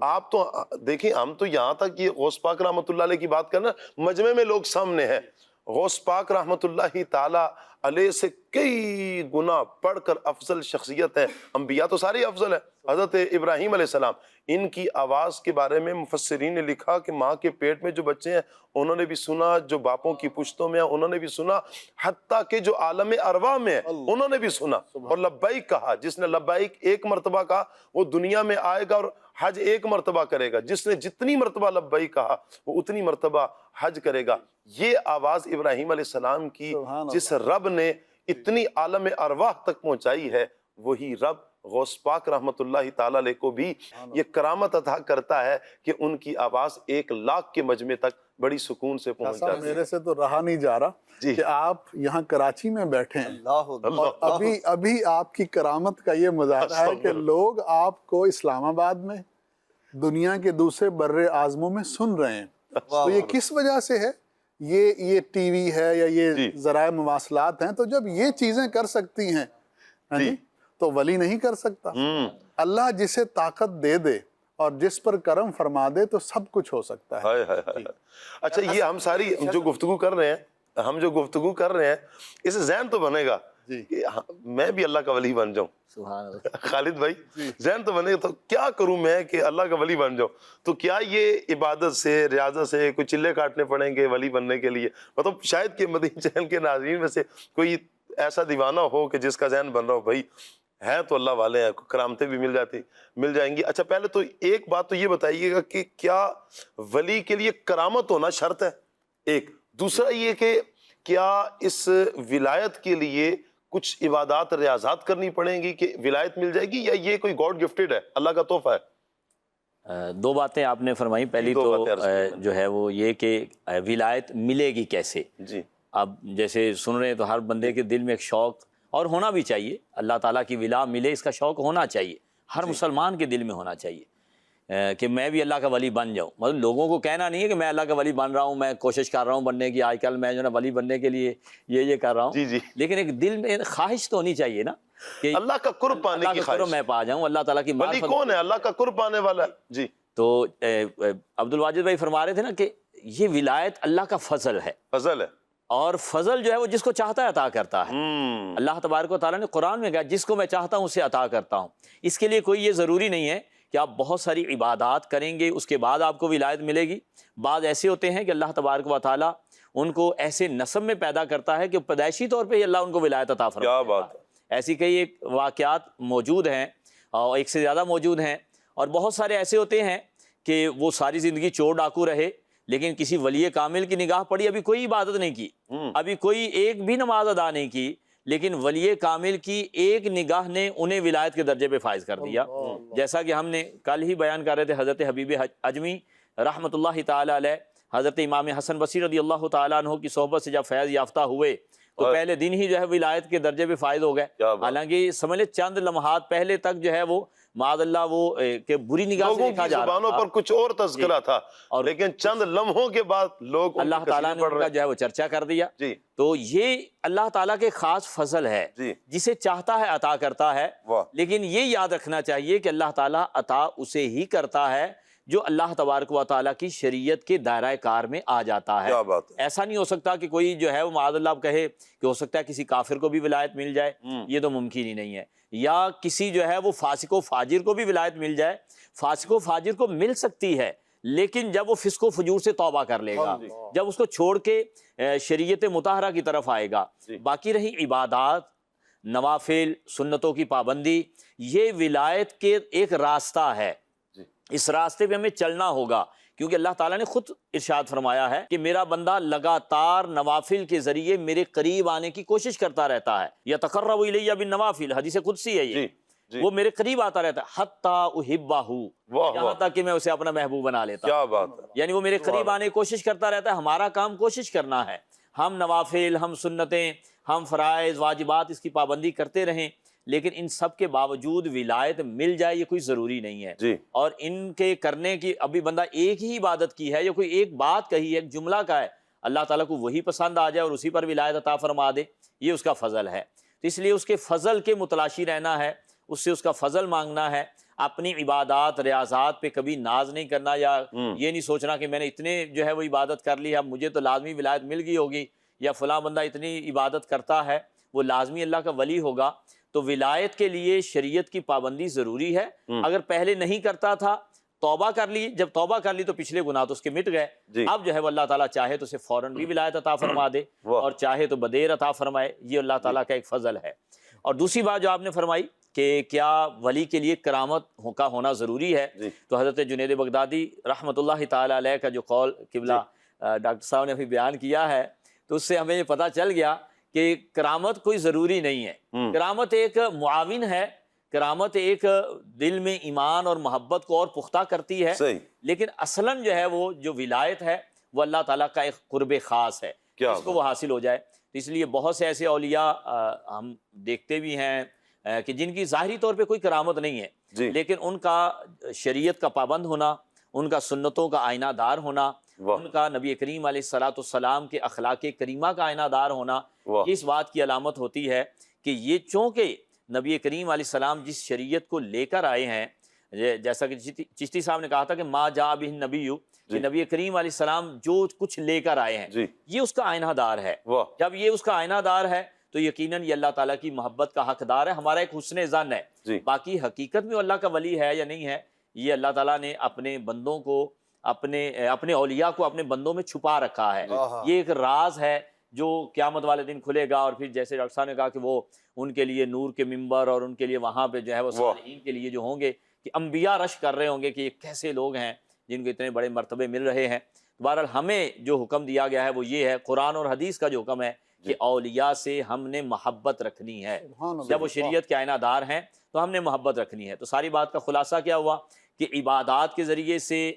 آپ تو دیکھیں، ہم تو یہاں تک یہ غوث پاک رحمۃ اللہ علیہ کی بات کرنا، مجمع میں لوگ سامنے ہیں، غوث پاک رحمۃ اللہ تعالی علیہ سے کئی گنا پڑھ کر افضل شخصیت ہے. انبیاء تو سارے افضل ہیں. حضرت ابراہیم علیہ السلام، ان کی آواز کے بارے میں مفسرین نے لکھا کہ ماں کے پیٹ میں جو بچے ہیں انہوں نے بھی سنا، جو باپوں کی پشتوں میں ہیں انہوں نے بھی سنا، حتیٰ کہ جو عالم ارواح میں ہیں انہوں نے بھی سنا اور لبیک کہا. جس نے لبیک ایک مرتبہ کہا وہ دنیا میں آئے گا اور حج ایک مرتبہ کرے گا. جس نے جتنی مرتبہ لبیک کہا وہ اتنی مرتبہ حج کرے گا. یہ آواز ابراہیم علیہ السلام کی جس رب نے اتنی عالم ارواح تک پہنچائی ہے، وہی رب غوث پاک رحمت اللہ تعالیٰ علیہ کو بھی یہ کرامت عطا کرتا ہے کہ ان کی آواز 1,00,000 کے مجمع تک بڑی سکون سے پہنچ جاتی ہے.
میرے سے تو رہا نہیں جا رہا کہ آپ یہاں کراچی میں بیٹھے ہیں اور ابھی آپ کی کرامت کا یہ مظاہرہ ہے کہ لوگ آپ کو اسلام آباد میں، دنیا کے دوسرے بر اعظموں میں سن رہے ہیں. تو یہ کس وجہ سے ہے؟ یہ ٹی وی ہے یا یہ ذرائع مواصلات ہیں. تو جب یہ چیزیں کر سکتی ہیں تو ولی نہیں کر سکتا. اللہ جسے طاقت دے دے اور جس پر کرم فرما دے تو سب کچھ ہو سکتا ہے.
اچھا، یہ ہم ساری جو گفتگو کر رہے ہیں اس ذہن تو بنے گا کہ میں بھی اللہ کا ولی بن جاؤں.
سبحان اللہ.
خالد بھائی ذہن تو بنے گا، تو کیا کروں میں کہ اللہ کا ولی بن جاؤں؟ تو کیا یہ عبادت سے، ریاضت سے کوئی چلے کاٹنے پڑیں گے ولی بننے کے لیے؟ مطلب شاید کہ مدین چینل کے ناظرین میں سے کوئی ایسا دیوانہ ہو کہ جس کا ذہن بن رہا ہو بھائی ہے تو اللہ والے ہیں، کرامتیں بھی مل جائیں گی. اچھا، پہلے تو ایک بات تو یہ بتائیے گا کہ کیا ولی کے لیے کرامت ہونا شرط ہے؟ ایک دوسرا یہ کہ کیا اس ولایت کے لیے کچھ عبادات ریاضات کرنی پڑیں گی کہ ولایت مل جائے گی، یا یہ کوئی گاڈ گفٹڈ ہے، اللہ کا تحفہ ہے؟
دو باتیں آپ نے فرمائی. پہلی تو جو ہے وہ یہ کہ ولایت ملے گی کیسے.
جی،
اب جیسے سن رہے ہیں تو ہر بندے کے دل میں ایک شوق، اور ہونا بھی چاہیے، اللہ تعالیٰ کی ولا ملے اس کا شوق ہونا چاہیے، ہر مسلمان کے دل میں ہونا چاہیے کہ میں بھی اللہ کا ولی بن جاؤں. مطلب لوگوں کو کہنا نہیں ہے کہ میں اللہ کا ولی بن رہا ہوں، میں کوشش کر رہا ہوں بننے کی، آج کل میں جو نا ولی بننے کے لیے یہ کر رہا ہوں. لیکن ایک دل میں خواہش تو ہونی چاہیے نا کہ
اللہ کا قرب پانے کی خواہش.
میں پا جاؤں اللہ تعالیٰ کی
ولی کون ہے؟ اللہ کا قرب پانے والا. جی،
تو عبد الواجد بھائی فرما رہے تھے نا کہ یہ ولایت اللہ کا فضل ہے.
فضل ہے،
اور فضل جو ہے وہ جس کو چاہتا ہے عطا کرتا ہے. اللہ تبارک و تعالیٰ نے قرآن میں کہا جس کو میں چاہتا ہوں اسے عطا کرتا ہوں. اس کے لیے کوئی یہ ضروری نہیں ہے کہ آپ بہت ساری عبادات کریں گے اس کے بعد آپ کو ولایت ملے گی. بعض ایسے ہوتے ہیں کہ اللہ تبارک و تعالیٰ ان کو ایسے نسب میں پیدا کرتا ہے کہ پیدائشی طور پہ ہی اللہ ان کو ولایت عطا فرماتا ہے.
کیا بات ہے.
ایسی کئی ایک واقعات موجود ہیں اور ایک سے زیادہ موجود ہیں. اور بہت سارے ایسے ہوتے ہیں کہ وہ ساری زندگی چور ڈاکو رہے لیکن کسی ولی کامل کی نگاہ پڑی، ابھی کوئی عبادت نہیں کی، ابھی کوئی ایک بھی نماز ادا نہیں کی، لیکن ولی کامل کی ایک نگاہ نے انہیں ولایت کے درجے پہ فائز کر دیا. جیسا کہ ہم نے کل ہی بیان کر رہے تھے، حضرت حبیب اجمی رحمۃ اللہ تعالی علیہ حضرت امام حسن بصری رضی اللہ تعالیٰ عنہ کی صحبت سے جب فیض یافتہ ہوئے تو پہلے دن ہی جو ہے ولایت کے درجے پہ فائز ہو گئے. حالانکہ سمجھ لے چند لمحات پہلے تک جو ہے وہ معاذ اللہ وہ کہ بری نگاہ سے دیکھا جا رہا تھا،
زبانوں پر کچھ اور تذکرہ تھا، لیکن چند لمحوں کے بعد لوگ
اللہ تعالیٰ نے ان کا جو ہے وہ چرچا کر دیا. تو یہ اللہ تعالیٰ کے خاص فضل ہے، جسے چاہتا ہے عطا کرتا ہے. لیکن یہ یاد رکھنا چاہیے کہ اللہ تعالیٰ عطا اسے ہی کرتا ہے جو اللہ تبارک و تعالیٰ کی شریعت کے دائرہ کار میں آ جاتا ہے. ایسا نہیں ہو سکتا کہ کوئی جو ہے وہ معاذ اللہ کہے کہ ہو سکتا ہے کسی کافر کو بھی ولایت مل جائے، یہ تو ممکن ہی نہیں ہے. یا کسی جو ہے وہ فاسق و فاجر کو بھی ولایت مل جائے. فاسق و فاجر کو مل سکتی ہے لیکن جب وہ فسق و فجور سے توبہ کر لے گا، جب اس کو چھوڑ کے شریعت مطہرہ کی طرف آئے گا. باقی رہی عبادات، نوافل، سنتوں کی پابندی، یہ ولایت کے ایک راستہ ہے. اس راستے پہ ہمیں چلنا ہوگا کیونکہ اللہ تعالیٰ نے خود ارشاد فرمایا ہے کہ میرا بندہ لگاتار نوافل کے ذریعے میرے قریب آنے کی کوشش کرتا رہتا ہے. یتقرب الیہ بالنوافل، حدیث قدسی ہے یہ. وہ میرے قریب آتا رہتا ہے حتی احبہ، یہاں تک کہ میں اسے اپنا محبوب بنا لیتا.
کیا بات ہے.
یعنی وہ میرے قریب آنے کی کوشش کرتا رہتا ہے. ہمارا کام کوشش کرنا ہے، ہم نوافل، ہم سنتیں، ہم فرائض واجبات اس کی پابندی کرتے رہیں، لیکن ان سب کے باوجود ولایت مل جائے یہ کوئی ضروری نہیں ہے. اور ان کے کرنے کی ابھی بندہ ایک ہی عبادت کی ہے یا کوئی ایک بات کہی ہے، ایک جملہ کا ہے، اللہ تعالیٰ کو وہی پسند آ جائے اور اسی پر ولایت عطا فرما دے، یہ اس کا فضل ہے. تو اس لیے اس کے فضل کے متلاشی رہنا ہے، اس سے اس کا فضل مانگنا ہے. اپنی عبادات ریاضات پہ کبھی ناز نہیں کرنا یا یہ نہیں سوچنا کہ میں نے اتنے جو ہے وہ عبادت کر لی، اب مجھے تو لازمی ولایت مل گئی ہوگی. یا فلاں بندہ اتنی عبادت کرتا ہے وہ لازمی اللہ کا ولی ہوگا، تو ولایت کے لیے شریعت کی پابندی ضروری ہے۔ اگر پہلے نہیں کرتا تھا، توبہ کر لی، جب توبہ کر لی تو پچھلے گناہ تو اس کے مٹ گئے،
جی۔
اب جو ہے وہ اللہ تعالیٰ چاہے تو اسے فوراً بھی ولایت عطا فرما دے
واہ۔
اور چاہے تو بدیر عطا فرمائے، یہ اللہ تعالیٰ کا ایک فضل ہے۔ اور دوسری بات جو آپ نے فرمائی کہ کیا ولی کے لیے کرامت کا ہونا ضروری ہے،
جی۔
تو حضرت جنید بغدادی رحمۃ اللہ تعالیٰ علیہ کا جو قول قبلہ ڈاکٹر صاحب نے ابھی بیان کیا ہے، تو اس سے ہمیں یہ پتہ چل گیا کہ کرامت کوئی ضروری نہیں ہے، کرامت ایک معاون ہے، کرامت ایک دل میں ایمان اور محبت کو اور پختہ کرتی ہے،
صحیح۔
لیکن اصلاً جو ہے وہ جو ولایت ہے وہ اللہ تعالیٰ کا ایک قرب خاص ہے،
کیا
اس کو وہ حاصل ہو جائے۔ تو اس لیے بہت سے ایسے اولیاء ہم دیکھتے بھی ہیں کہ جن کی ظاہری طور پہ کوئی کرامت نہیں ہے،
جی۔
لیکن ان کا شریعت کا پابند ہونا، ان کا سنتوں کا آئینہ دار ہونا،
واہ۔
ان کا نبی کریم علیہ السلام کے اخلاق کریمہ کا آئینہ دار ہونا،
واہ۔
یہ اس بات کی علامت ہوتی ہے کہ یہ چونکہ نبی کریم علیہ السلام جس شریعت کو لے کر آئے ہیں، جیسا کہ چشتی صاحب نے کہا تھا کہ ما جاء بہ النبی، کہ نبی کریم علیہ السلام جو کچھ لے کر آئے ہیں
جی۔
یہ اس کا آئینہ دار ہے۔
واہ۔
جب یہ اس کا آئینہ دار ہے تو یقیناً یہ اللہ تعالیٰ کی محبت کا حقدار ہے، ہمارا ایک حسن ظن ہے۔
جی۔
باقی حقیقت میں اللہ کا ولی ہے یا نہیں ہے، یہ اللہ تعالیٰ نے اپنے بندوں کو، اپنے اولیاء کو اپنے بندوں میں چھپا رکھا ہے، یہ ایک راز ہے جو قیامت والے دن کھلے گا۔ اور پھر جیسے ڈاکٹر صاحب نے کہا کہ وہ ان کے لیے نور کے ممبر اور ان کے لیے وہاں پہ جو ہے وہ صالحین کے لیے جو ہوں گے کہ انبیاء رش کر رہے ہوں گے کہ یہ کیسے لوگ ہیں جن کو اتنے بڑے مرتبے مل رہے ہیں۔ بہرحال ہمیں جو حکم دیا گیا ہے وہ یہ ہے، قرآن اور حدیث کا جو حکم ہے کہ اولیاء سے ہم نے محبت رکھنی ہے، جب وہ شریعت کے آئینہ دار ہیں تو ہم نے محبت رکھنی ہے۔ تو ساری بات کا خلاصہ کیا ہوا کہ عبادات کے ذریعے سے،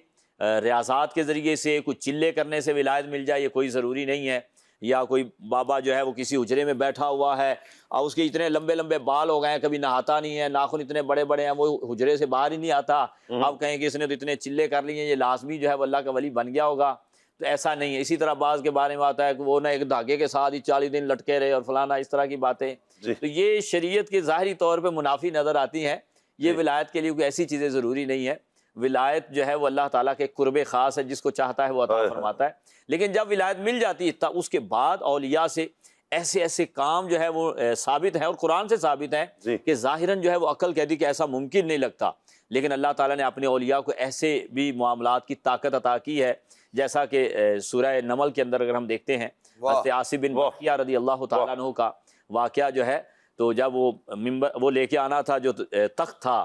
ریاضات کے ذریعے سے، کچھ چلے کرنے سے ولایت مل جائے یہ کوئی ضروری نہیں ہے، یا کوئی بابا جو ہے وہ کسی حجرے میں بیٹھا ہوا ہے اور اس کے اتنے لمبے لمبے بال ہو گئے ہیں، کبھی نہاتا نہیں ہے، ناخن اتنے بڑے بڑے ہیں، وہ حجرے سے باہر ہی نہیں آتا، آپ کہیں کہ اس نے تو اتنے چلے کر لیے یہ لازمی جو ہے وہ اللہ کا ولی بن گیا ہوگا، تو ایسا نہیں ہے۔ اسی طرح بعض کے بارے میں آتا ہے کہ وہ نہ ایک دھاگے کے ساتھ ہی 40 دن لٹکے رہے اور فلانا، اس طرح کی باتیں، تو یہ شریعت کے ظاہری طور پہ منافی نظر آتی ہیں۔ یہ ولایت کے لیے کوئی ایسی چیزیں ضروری نہیں ہے، ولایت جو ہے وہ اللہ تعالیٰ کے قرب خاص ہے، جس کو چاہتا ہے وہ عطا فرماتا ہے۔ لیکن جب ولایت مل جاتی ہے اس کے بعد اولیاء سے ایسے ایسے کام جو ہے وہ ثابت ہیں اور قرآن سے ثابت ہیں کہ ظاہراً جو ہے وہ عقل کہتی کہ ایسا ممکن نہیں لگتا، لیکن اللہ تعالیٰ نے اپنے اولیاء کو ایسے بھی معاملات کی طاقت عطا کی ہے، جیسا کہ سورہ نمل کے اندر اگر ہم دیکھتے ہیں حضرت عاصم بن برقیہ رضی اللہ تعالیٰ عنہ کا واقعہ جو ہے، تو جب وہ لے کے آنا تھا جو تخت تھا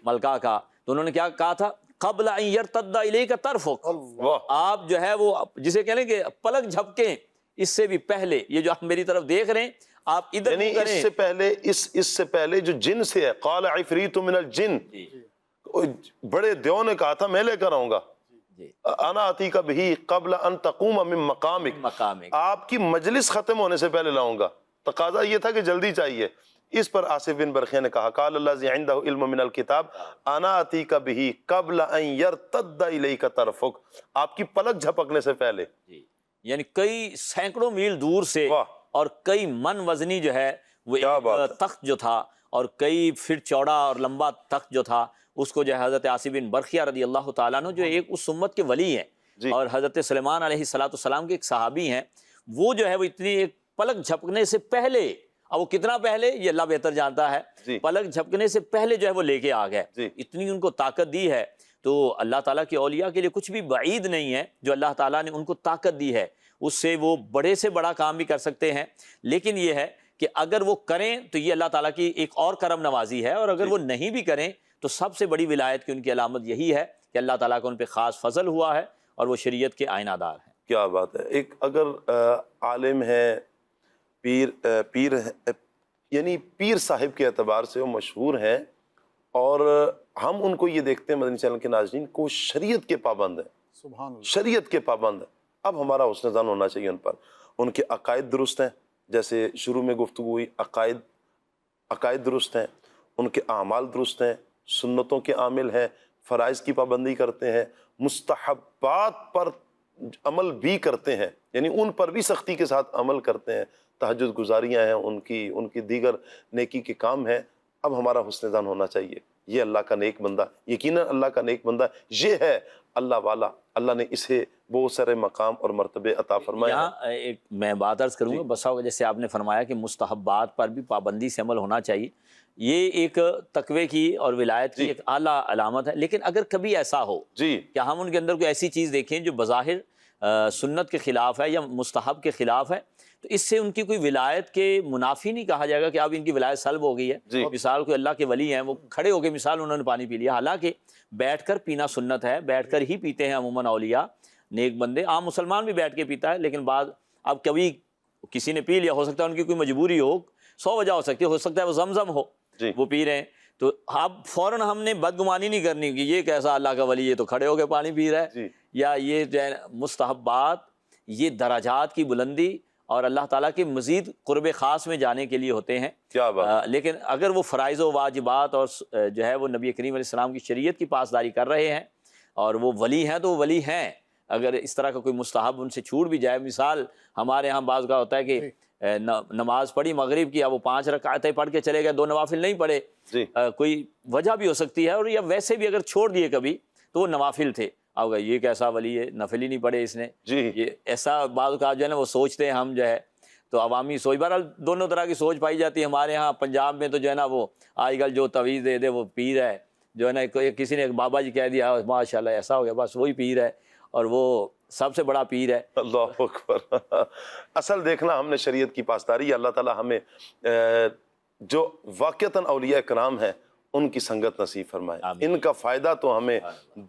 ملکہ کا، تو انہوں نے کیا کہا تھا، قبل ان یرتد الیک طرفک، آپ جو ہے وہ جسے کہیں گے پلک جھپکیں اس سے بھی پہلے، یہ جو آپ میری طرف دیکھ رہے ہیں آپ ادھر
یعنی
کریں،
اس سے پہلے جو جن سے ہے، قال عفریت من الجن، بڑے دیو نے کہا تھا میں لے کر آؤں گا، انا آتیک بہ قبل ان تقوم من مقامک، آپ کی مجلس ختم ہونے سے پہلے لاؤں گا۔ تقاضا یہ تھا کہ جلدی چاہیے۔ اس پر آصف بن برقیہ نے کہا قال الذی عندہ علم من الکتاب انا آتیک بہ قبل ان یرتد الیک طرفک، آپ کی پلک جھپکنے سے پہلے،
یعنی کئی سینکڑوں میل دور سے اور کئی من وزنی جو ہے وہ ایک تخت جو تھا اور کئی فٹ چوڑا اور لمبا تخت جو تھا، اس کو جو ہے حضرت عاصم بن برقیہ رضی اللہ تعالیٰ عنہ جو ایک اس امت کے ولی ہیں اور حضرت سلیمان علیہ السلام کے ایک صحابی ہیں، وہ جو ہے وہ اتنی ایک پلک جھپکنے سے پہلے، اب وہ کتنا پہلے یہ اللہ بہتر جانتا ہے، پلک جھپکنے سے پہلے جو ہے وہ لے کے آ گئے، اتنی ان کو طاقت دی ہے۔ تو اللہ تعالیٰ کے اولیاء کے لیے کچھ بھی بعید نہیں ہے، جو اللہ تعالیٰ نے ان کو طاقت دی ہے اس سے وہ بڑے سے بڑا کام بھی کر سکتے ہیں، لیکن یہ ہے کہ اگر وہ کریں تو یہ اللہ تعالیٰ کی ایک اور کرم نوازی ہے، اور اگر وہ نہیں بھی کریں تو سب سے بڑی ولایت کی ان کی علامت یہی ہے کہ اللہ تعالیٰ کا ان پہ خاص فضل ہوا ہے اور وہ شریعت کے آئینہ دار ہیں۔
کیا بات ہے۔ ایک اگر عالم ہے، پیر یعنی پیر صاحب کے اعتبار سے وہ مشہور ہیں، اور ہم ان کو یہ دیکھتے ہیں مدنی چینل کے ناظرین کو شریعت کے پابند ہیں،
سبحان اللہ،
شریعت کے پابند ہیں۔ اب ہمارا حسن ظن ہونا چاہیے ان پر، ان کے عقائد درست ہیں، جیسے شروع میں گفتگو ہوئی، عقائد درست ہیں، ان کے اعمال درست ہیں، سنتوں کے عامل ہیں، فرائض کی پابندی کرتے ہیں، مستحبات پر عمل بھی کرتے ہیں، یعنی ان پر بھی سختی کے ساتھ عمل کرتے ہیں، تہجد گزاریاں ہیں ان کی دیگر نیکی کے کام ہیں۔ اب ہمارا حسن ظن ہونا چاہیے یہ اللہ کا نیک بندہ، یقیناً اللہ کا نیک بندہ یہ ہے۔ اللہ والا, اللہ نے اسے بہت سارے مقام اور مرتبے عطا فرمائے ہیں.
یہاں ایک میں بات عرض کروں گا, بسا ہوگا جیسے آپ نے فرمایا کہ مستحبات پر بھی پابندی سے عمل ہونا چاہیے, یہ ایک تقوی کی اور ولایت کی ایک اعلیٰ علامت ہے. لیکن اگر کبھی ایسا ہو
جی
کہ ہم ان کے اندر کوئی ایسی چیز دیکھیں جو بظاہر سنت کے خلاف ہے یا مستحب کے خلاف ہے, تو اس سے ان کی کوئی ولایت کے منافی نہیں کہا جائے گا کہ اب ان کی ولایت سلب ہو گئی ہے. مثال کوئی اللہ کے ولی ہیں, وہ کھڑے ہو کے مثال انہوں نے پانی پی لیا, حالانکہ بیٹھ کر پینا سنت ہے, بیٹھ کر ہی پیتے ہیں عموماً اولیاء نیک بندے. عام مسلمان بھی بیٹھ کے پیتا ہے, لیکن بعض اب کبھی کسی نے پی لیا, ہو سکتا ہے ان کی کوئی مجبوری ہو, 100 وجہ ہو سکتا ہے وہ زمزم ہو, وہ پی رہے ہیں, تو اب فوراً ہم نے بدگمانی نہیں کرنی کہ یہ کیسا اللہ کا ولی, یہ تو کھڑے ہو کے پانی پی رہا ہے. یا یہ جو ہے مستحبات, یہ درجات کی بلندی اور اللہ تعالیٰ کے مزید قرب خاص میں جانے کے لیے ہوتے ہیں.
کیا بات.
لیکن اگر وہ فرائض و واجبات اور جو ہے وہ نبی کریم علیہ السلام کی شریعت کی پاسداری کر رہے ہیں اور وہ ولی ہیں تو وہ ولی ہیں. اگر اس طرح کا کوئی مستحب ان سے چھوٹ بھی جائے, مثال ہمارے ہاں بعض کا ہوتا ہے کہ نماز پڑھی مغرب کی, اب وہ 5 رکعتیں پڑھ کے چلے گئے, 2 نوافل نہیں پڑھے, کوئی وجہ بھی ہو سکتی ہے, اور یا ویسے بھی اگر چھوڑ دیے کبھی تو وہ نوافل تھے. اب یہ کیسا ولی ہے, نفل ہی نہیں پڑھے اس نے, یہ ایسا بعض کا جو ہے نا وہ سوچتے ہیں ہم جو ہے, تو عوامی سوچ, بہرحال دونوں طرح کی سوچ پائی جاتی ہے. ہمارے ہاں پنجاب میں تو جو ہے نا وہ آج کل جو تویز دے دے وہ پیر ہے, جو ہے نا کسی نے بابا جی کہہ دیا ماشاء اللہ ایسا ہو گیا, بس وہی پیر ہے, اور وہ سب سے بڑا پیر ہے.
اللہ اکبر. اصل دیکھنا ہم نے شریعت کی پاسداری, اللہ تعالیٰ ہمیں جو واقعتاً اولیاء کرام ہیں ان کی سنگت نصیب فرمائے. ان کا فائدہ تو ہمیں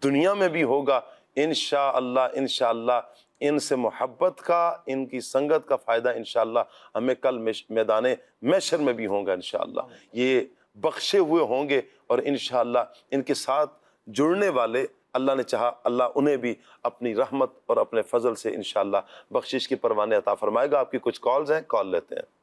دنیا میں بھی ہوگا انشاءاللہ, انشاءاللہ ان سے محبت کا, ان کی سنگت کا فائدہ انشاءاللہ ہمیں کل میدان محشر میں بھی ہوگا انشاءاللہ. یہ بخشے ہوئے ہوں گے, اور انشاءاللہ ان کے ساتھ جڑنے والے اللہ نے چاہا اللہ انہیں بھی اپنی رحمت اور اپنے فضل سے انشاءاللہ بخشش کے پروانے عطا فرمائے گا. آپ کی کچھ کالز ہیں, کال لیتے ہیں.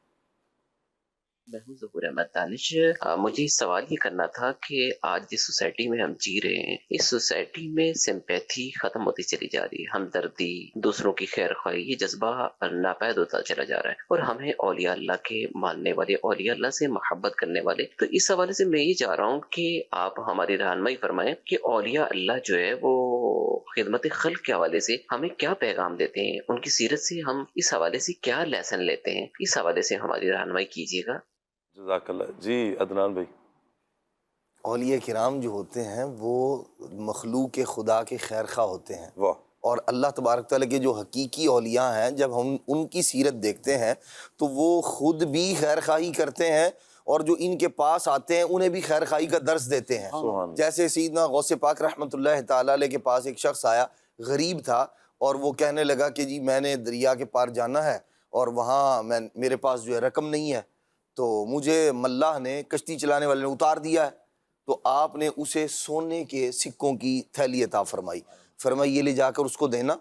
میں ہوں ظہور احمد دانش. مجھے سوال یہ کرنا تھا کہ آج جس سوسائٹی میں ہم جی رہے ہیں, اس سوسائٹی میں سمپیتھی ختم ہوتی چلی جا رہی ہے, ہمدردی, دوسروں کی خیر خواہی, یہ جذبہ ناپید ہوتا چلا جا رہا ہے, اور ہمیں اولیاء اللہ کے ماننے والے, اولیاء اللہ سے محبت کرنے والے. تو اس حوالے سے میں یہ چاہ رہا ہوں کہ آپ ہماری رہنمائی فرمائیں کہ اولیاء اللہ جو ہے وہ خدمت خلق کے حوالے سے ہمیں کیا پیغام دیتے ہیں, ان کی سیرت سے ہم اس حوالے سے کیا لیسن لیتے ہیں, اس حوالے سے ہماری رہنمائی کیجیے گا.
جزاک اللہ. جی عدنان بھائی.
اولیاء کرام جو ہوتے ہیں وہ مخلوق خدا کے خیر خواہ ہوتے ہیں.
واہ.
اور اللہ تبارک تعالیٰ کے جو حقیقی اولیاء ہیں, جب ہم ان کی سیرت دیکھتے ہیں تو وہ خود بھی خیر خواہی کرتے ہیں, اور جو ان کے پاس آتے ہیں انہیں بھی خیر خواہی کا درس دیتے ہیں. جیسے سیدنا غوث پاک رحمۃ اللہ تعالیٰ علیہ کے پاس ایک شخص آیا, غریب تھا, اور وہ کہنے لگا کہ جی میں نے دریا کے پار جانا ہے, اور وہاں میرے پاس جو ہے رقم نہیں ہے, تو مجھے ملاح نے, کشتی چلانے والے نے اتار دیا ہے. تو آپ نے اسے سونے کے سکوں کی تھیلی عطا فرمائی, فرمائی یہ لے جا کر اس کو دینا,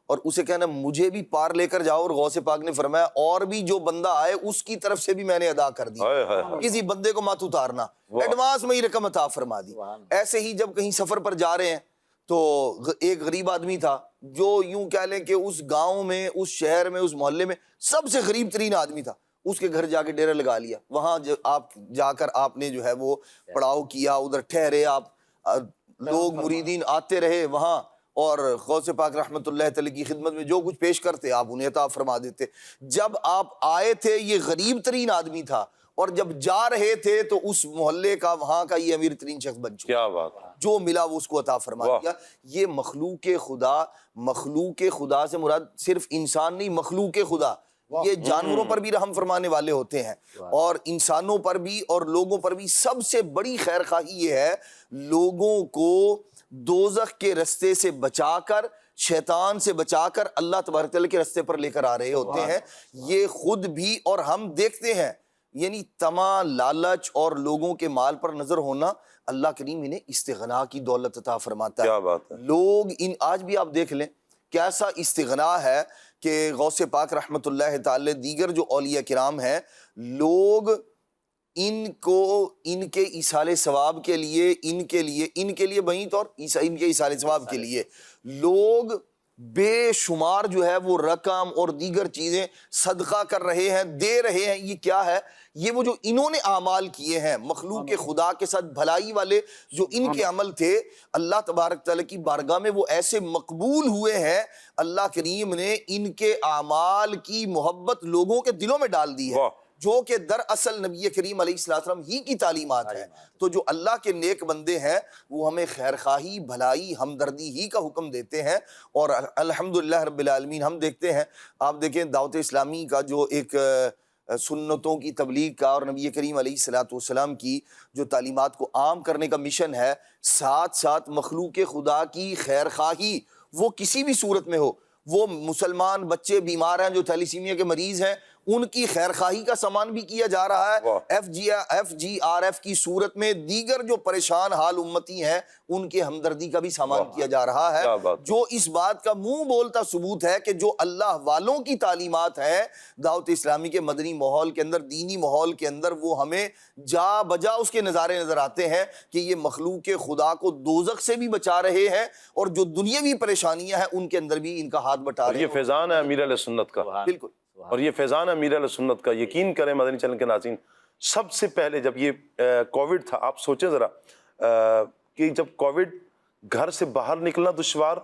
اور اسے کہنا مجھے بھی پار لے کر جاؤ. اور غوث پاک نے فرمایا اور بھی جو بندہ آئے اس کی طرف سے بھی میں نے ادا کر دی, کسی بندے کو مت اتارنا, ایڈوانس میں ہی رقم عطا فرما دی. ایسے ہی جب کہیں سفر پر جا رہے ہیں تو ایک غریب آدمی تھا جو یوں کہہ لیں کہ اس گاؤں میں, اس شہر میں, اس محلے میں سب سے غریب ترین آدمی تھا. اس کے گھر جا کے ڈیرا لگا لیا. وہاں آپ جا کر آپ نے جو ہے وہ پڑاؤ کیا, ادھر ٹھہرے آپ, لوگ مریدین آتے رہے وہاں, اور غوث پاک رحمۃ اللہ تعالی کی خدمت میں جو کچھ پیش کرتے آپ انہیں عطا فرما دیتے. جب آپ آئے تھے یہ غریب ترین آدمی تھا, اور جب جا رہے تھے تو اس محلے کا, وہاں کا یہ امیر ترین شخص بن چکا.
کیا بات.
جو ملا وہ اس کو عطا فرما دیا. یہ مخلوق خدا, مخلوق خدا سے مراد صرف انسان نہیں, مخلوق خدا یہ جانوروں پر بھی رحم فرمانے والے ہوتے ہیں, اور انسانوں پر بھی اور لوگوں پر بھی. سب سے بڑی خیر خواہی یہ ہے لوگوں کو دوزخ کے رستے سے بچا کر, شیطان سے بچا کر اللہ تبارک تعالیٰ کے رستے پر لے کر آ رہے ہوتے ہیں. یہ خود بھی, اور ہم دیکھتے ہیں, یعنی طمع, لالچ اور لوگوں کے مال پر نظر ہونا, اللہ کریم انہیں استغنا کی دولت عطا فرماتا ہے.
کیا بات ہے.
لوگ آج بھی آپ دیکھ لیں کیسا استغنا ہے کہ غوث پاک رحمۃ اللہ تعالی, دیگر جو اولیاء کرام ہیں, لوگ ان کو ان کے ایصال ثواب کے لیے, ان کے لیے بہت اور ان کے ایصال ثواب کے لیے لوگ بے شمار جو ہے وہ رقم اور دیگر چیزیں صدقہ کر رہے ہیں، دے رہے ہیں. یہ کیا ہے؟ یہ وہ جو انہوں نے اعمال کیے ہیں مخلوق خدا کے ساتھ بھلائی والے جو ان کے عمل تھے، اللہ تبارک تعالیٰ کی بارگاہ میں وہ ایسے مقبول ہوئے ہیں. اللہ کریم نے ان کے اعمال کی محبت لوگوں کے دلوں میں ڈال دی ہے، جو کہ دراصل نبی کریم علیہ السلام ہی کی تعلیمات ہیں. تو جو اللہ کے نیک بندے ہیں وہ ہمیں خیرخواہی، بھلائی، ہمدردی ہی کا حکم دیتے ہیں. اور الحمدللہ رب العالمین ہم دیکھتے ہیں، آپ دیکھیں دعوت اسلامی کا جو ایک سنتوں کی تبلیغ کا اور نبی کریم علیہ السلام کی جو تعلیمات کو عام کرنے کا مشن ہے، ساتھ ساتھ مخلوق خدا کی خیرخواہی وہ کسی بھی صورت میں ہو. وہ مسلمان بچے بیمار ہیں جو تھیلیسیمیا کے مریض ہیں، ان کی خیرخواہی کا سامان بھی کیا جا رہا ہے. FGRF کی صورت میں دیگر جو پریشان حال امتی ہیں ان کے ہمدردی کا بھی سامان کیا جا رہا ہے، جو اس بات کا منہ بولتا ثبوت ہے کہ جو اللہ والوں کی تعلیمات ہیں دعوت اسلامی کے مدنی ماحول کے اندر، دینی ماحول کے اندر، وہ ہمیں جا بجا اس کے نظارے نظر آتے ہیں کہ یہ مخلوق خدا کو دوزخ سے بھی بچا رہے ہیں اور جو دنیاوی پریشانیاں ہیں ان کے اندر بھی ان کا ہاتھ بٹا رہے ہیں.
یہ فیضان ہے امیر علیہ سنت کا.
بالکل.
اور یہ فیضان امیر علیہ سنت کا. یقین کریں مدنی چینل کے ناظرین، سب سے پہلے جب یہ کووڈ تھا، آپ سوچیں ذرا کہ جب کووڈ گھر سے باہر نکلنا دشوار،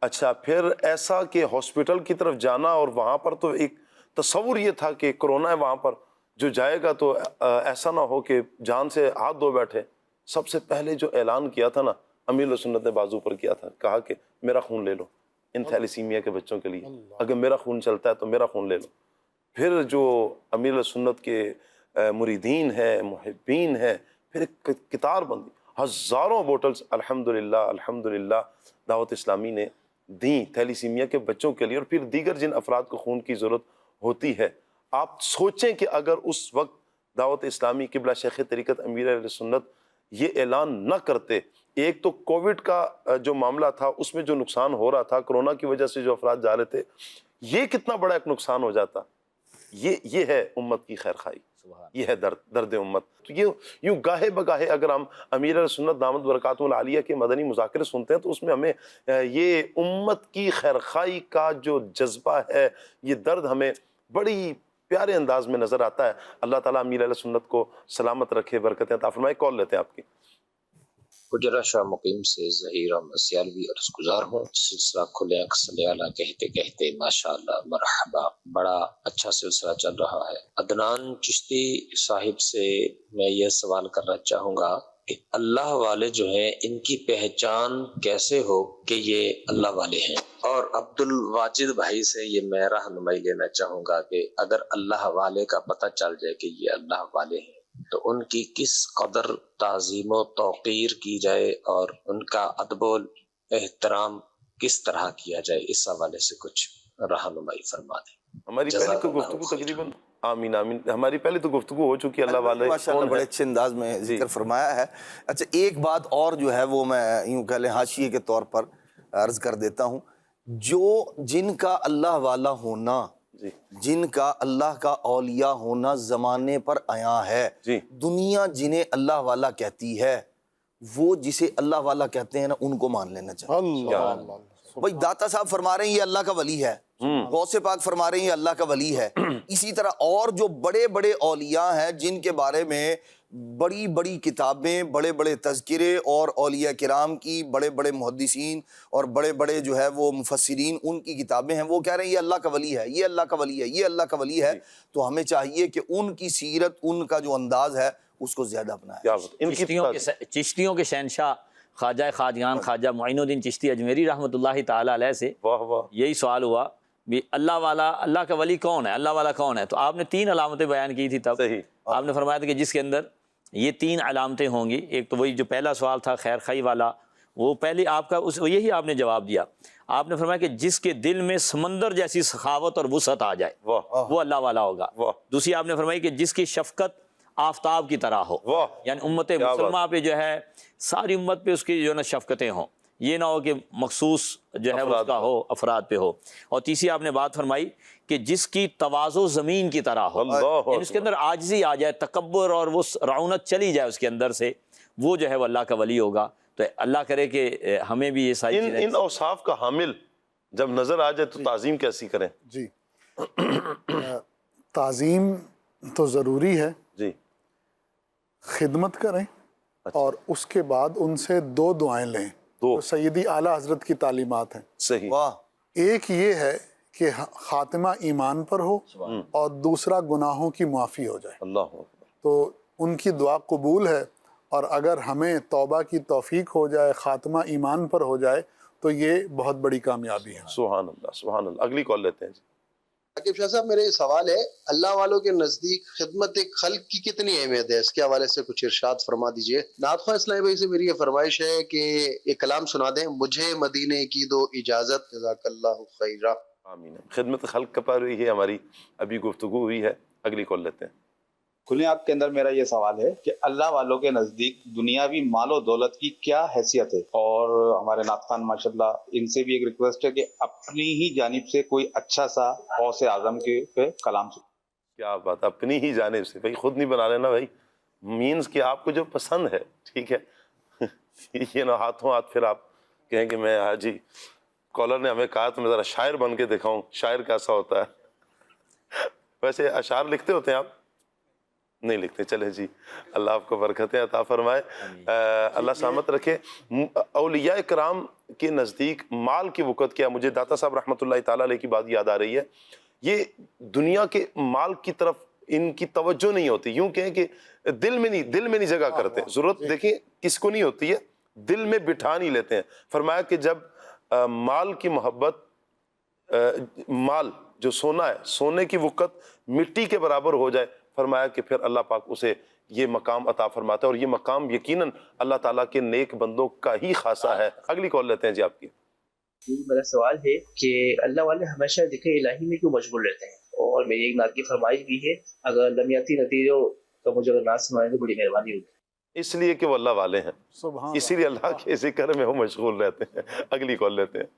اچھا پھر ایسا کہ ہاسپٹل کی طرف جانا، اور وہاں پر تو ایک تصور یہ تھا کہ کرونا ہے وہاں پر، جو جائے گا تو ایسا نہ ہو کہ جان سے ہاتھ دھو بیٹھے. سب سے پہلے جو اعلان کیا تھا نا امیر علیہ سنت نے بازو پر کیا تھا، کہا کہ میرا خون لے لو ان تھیلیسیمیا کے بچوں کے لیے، اگر میرا خون چلتا ہے تو میرا خون لے لو. پھر جو امیر علیہ سنت کے مریدین ہیں، محبین ہیں، پھر ایک قطار بندی، ہزاروں بوٹلز الحمدللہ دعوت اسلامی نے دیں تھیلیسیمیا کے بچوں کے لیے، اور پھر دیگر جن افراد کو خون کی ضرورت ہوتی ہے. آپ سوچیں کہ اگر اس وقت دعوت اسلامی قبلہ شیخ طریقت امیر علیہ سنت یہ اعلان نہ کرتے، ایک تو کووڈ کا جو معاملہ تھا اس میں جو نقصان ہو رہا تھا، کرونا کی وجہ سے جو افراد جا رہے تھے، یہ کتنا بڑا ایک نقصان ہو جاتا. یہ ہے امت کی خیرخواہی، یہ ہے درد امت. تو یوں گاہے بگاہے اگر ہم امیر علیہ سنت دامت برکاتہ العالیہ کے مدنی مذاکرے سنتے ہیں تو اس میں ہمیں یہ امت کی خیرخواہی کا جو جذبہ ہے، یہ درد ہمیں بڑی پیارے انداز میں نظر آتا ہے. اللہ تعالیٰ امیر علیہ سنت کو سلامت رکھے، برکتیں عطا فرمائے. کال لیتے ہیں آپ کی.
حجرہ شاہ مقیم سے ظہیر احمد سیالوی عرض گزار ہوں. سلسلہ کھلے صلی اللہ کہتے کہتے ماشاءاللہ مرحبا، بڑا اچھا سلسلہ چل رہا ہے. عدنان چشتی صاحب سے میں یہ سوال کرنا چاہوں گا کہ اللہ والے جو ہیں ان کی پہچان کیسے ہو کہ یہ اللہ والے ہیں؟ اور عبد الواجد بھائی سے یہ میں رہنمائی لینا چاہوں گا کہ اگر اللہ والے کا پتہ چل جائے کہ یہ اللہ والے ہیں تو ان کی کس قدر تعظیم و توقیر کی جائے اور ان کا ادب و احترام کس طرح کیا جائے، اس حوالے سے کچھ رہنمائی فرما دیں.
ہماری پہلے تو گفتگو تقریباً آمین ہماری پہلے تو گفتگو ہو چکی. اللہ والے
ماشاءاللہ بڑے اچھے انداز میں ذکر فرمایا ہے. اچھا ایک بات اور جو ہے وہ میں یوں کہہ لیں حاشیے کے طور پر عرض کر دیتا ہوں، جن کا اللہ والا ہونا، جن کا اللہ کا اولیاء ہونا زمانے پر آیا ہے، دنیا جنہیں اللہ والا کہتی ہے، وہ جسے اللہ والا کہتے ہیں نا ان کو مان لینا چاہیے. بھائی داتا صاحب فرما رہے ہیں یہ اللہ کا ولی ہے، غوث پاک فرما رہے ہیں یہ اللہ کا ولی ہے. اسی طرح اور جو بڑے بڑے اولیاء ہیں جن کے بارے میں بڑی بڑی کتابیں، بڑے بڑے تذکرے، اور اولیاء کرام کی بڑے بڑے محدثین اور بڑے بڑے جو ہے وہ مفسرین ان کی کتابیں ہیں، وہ کہہ رہے ہیں یہ اللہ کا ولی ہے، یہ اللہ کا ولی ہے، یہ اللہ کا ولی ہے. تو ہمیں چاہیے کہ ان کی سیرت، ان کا جو انداز ہے اس کو زیادہ اپنائیں.
چشتیوں کے شہنشاہ خواجہ خواجگان خواجہ معین الدین چشتی اجمیری رحمۃ اللہ تعالیٰ علیہ سے یہی سوال ہوا بھی اللہ والا، اللہ کا ولی کون ہے، اللہ والا کون ہے؟ تو آپ نے 3 علامتیں بیان کی تھی. تب آپ نے فرمایا تھا کہ جس کے اندر یہ 3 علامتیں ہوں گی، ایک تو وہی جو پہلا سوال تھا خیر خواہی والا، وہ پہلے آپ کا یہی آپ نے جواب دیا. آپ نے فرمایا کہ جس کے دل میں سمندر جیسی سخاوت اور وسعت آ جائے وہ اللہ والا ہوگا. دوسری آپ نے فرمائی کہ جس کی شفقت آفتاب کی طرح ہو، یعنی امت مسلمہ پہ جو ہے ساری امت پہ اس کی جو ہے نا شفقتیں ہوں، یہ نہ ہو کہ مخصوص جو ہے اس کا ہو، افراد پہ ہو. اور تیسری آپ نے بات فرمائی کہ جس کی تواضع زمین کی طرح ہو، یعنی اس کے اندر عاجزی آ جائے، تکبر اور وہ رعونت چلی جائے اس کے اندر سے، وہ جو ہے وہ اللہ کا ولی ہوگا. تو اللہ کرے کہ ہمیں بھی یہ ساری
ان اوصاف کا حامل جب نظر آ جائے تو تعظیم کیسی کریں؟
جی تعظیم تو ضروری ہے،
جی
خدمت کریں اور اس کے بعد ان سے 2 دعائیں لیں
دو
جو سیدی اعلیٰ حضرت کی تعلیمات ہیں۔
صحیح،
واہ،
ایک یہ ہے کہ خاتمہ ایمان پر ہو اور دوسرا گناہوں کی معافی ہو جائے،
اللہ اکبر،
تو ان کی دعا قبول ہے، اور اگر ہمیں توبہ کی توفیق ہو جائے، خاتمہ ایمان پر ہو جائے، تو یہ بہت بڑی کامیابی ہے۔
سبحان اللہ سبحان اللہ۔ اگلی کال لیتے ہیں جی۔
عاقب شاہ صاحب، میرے سوال ہے، اللہ والوں کے نزدیک خدمت خلق کی کتنی اہمیت ہے؟ اس کے حوالے سے کچھ ارشاد فرما دیجئے۔ نعت خواہ اسلامی بھائی سے میری یہ فرمائش ہے کہ ایک کلام سنا دیں، مجھے مدینے کی دو اجازت، جزاک اللہ خیرہ۔
آمین۔ خدمت خلق پر ہوئی ہے ہماری ابھی گفتگو ہوئی ہے، اگلی کال لیتے ہیں۔
کھلے آپ کے اندر میرا یہ سوال ہے کہ اللہ والوں کے نزدیک دنیاوی مال و دولت کی کیا حیثیت ہے؟ اور ہمارے نعت خوان ماشاءاللہ، ان سے بھی ایک ریکویسٹ ہے کہ اپنی ہی جانب سے کوئی اچھا سا غوث اعظم کے پہ کلام سن۔
کیا بات، اپنی ہی جانب سے، بھائی خود نہیں بنا لینا بھائی، مینز کہ آپ کو جو پسند ہے، ٹھیک ہے یہ نہ ہاتھوں ہاتھ پھر آپ کہیں کہ میں حاجی کالر نے ہمیں کہا تو میں ذرا شاعر بن کے دکھاؤں، شاعر کیسا ہوتا ہے۔ ویسے اشعار لکھتے ہوتے ہیں آپ؟ نہیں لکھتے، چلے جی، اللہ آپ کو برکتیں عطا فرمائے، اللہ سلامت رکھے۔ اولیاء کرام کے نزدیک مال کی وقت کیا، مجھے داتا صاحب رحمۃ اللہ تعالیٰ علیہ کی بات یاد آ رہی ہے، یہ دنیا کے مال کی طرف ان کی توجہ نہیں ہوتی، یوں کہیں کہ دل میں نہیں جگہ کرتے، ضرورت دیکھیں کس کو نہیں ہوتی ہے، دل میں بٹھا نہیں لیتے ہیں۔ فرمایا کہ جب مال کی محبت، مال جو سونا ہے، سونے کی وقت مٹی کے برابر ہو جائے، فرمایا کہ پھر اللہ پاک اسے یہ مقام عطا فرماتا ہے، اور یہ مقام یقیناً اللہ تعالیٰ کے نیک بندوں کا ہی خاصہ ہے۔ اگلی کال لیتے ہیں جی آپ کی۔
میرا سوال ہے کہ اللہ والے ہمیشہ ذکر الہی میں کیوں مشغول رہتے ہیں؟ اور میری ایک نعت کی فرمائش بھی ہے، اگر لمیاتی نتیجوں تو مجھے اگر نعت سنائیں تو بڑی مہربانی ہوگی۔
اس لیے کہ وہ اللہ والے ہیں،
سبحان
اسی لیے اللہ کے ذکر میں وہ مشغول رہتے ہیں۔ اگلی کال لیتے ہیں۔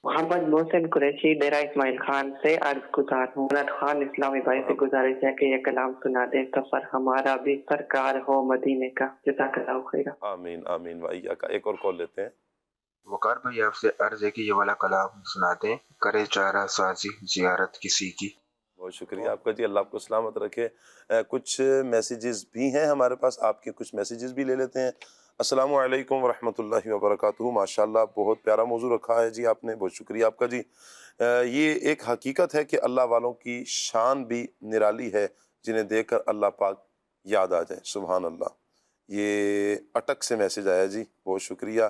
محمد محسن قریشی ڈیرہ اسماعیل خان سے عرض گزار ہوں، نعت خوان اسلامی بھائی سے گزارش ہے کہ یہ کلام سنا دیں، سفر ہمارا بھی سرکار ہو مدینے کا، جزاک اللہ خیرہ۔
آمین آمین وعیہ کا۔ ایک اور کال لیتے ہیں۔
وقار بھائی، آپ سے عرض ہے کہ یہ والا کلام سنا دیں، کرے چارہ سازی زیارت کسی کی۔
بہت شکریہ آپ کا جی، اللہ آپ کو سلامت رکھے۔ کچھ میسیجز بھی ہیں ہمارے پاس، آپ کے کچھ میسیجز بھی لے لیتے ہیں۔ السلام علیکم ورحمۃ اللہ وبرکاتہ۔ ماشاءاللہ بہت پیارا موضوع رکھا ہے جی آپ نے، بہت شکریہ آپ کا جی۔ یہ ایک حقیقت ہے کہ اللہ والوں کی شان بھی نرالی ہے، جنہیں دیکھ کر اللہ پاک یاد آ جائے، سبحان اللہ۔ یہ اٹک سے میسیج آیا جی، بہت شکریہ۔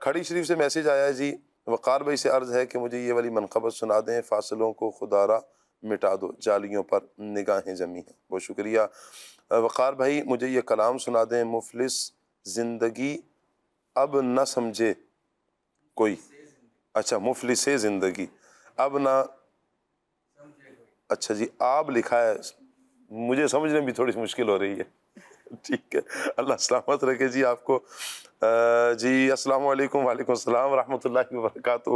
کھڑی شریف سے میسیج آیا ہے جی، وقار بھائی سے عرض ہے کہ مجھے یہ والی منقبت سنا دیں، فاصلوں کو خدا را مٹا دو، جالیوں پر نگاہیں جمی ہیں۔ بہت شکریہ وقار بھائی، مجھے یہ کلام سنا دیں، مفلس زندگی اب نہ سمجھے کوئی، اچھا مفلس زندگی اب نہ، اچھا جی آپ لکھا ہے، مجھے سمجھنے بھی تھوڑی سی مشکل ہو رہی ہے، ٹھیک ہے، اللہ سلامت رکھے جی آپ کو۔ جی السلام علیکم۔ وعلیکم السلام ورحمۃ اللہ وبرکاتہ۔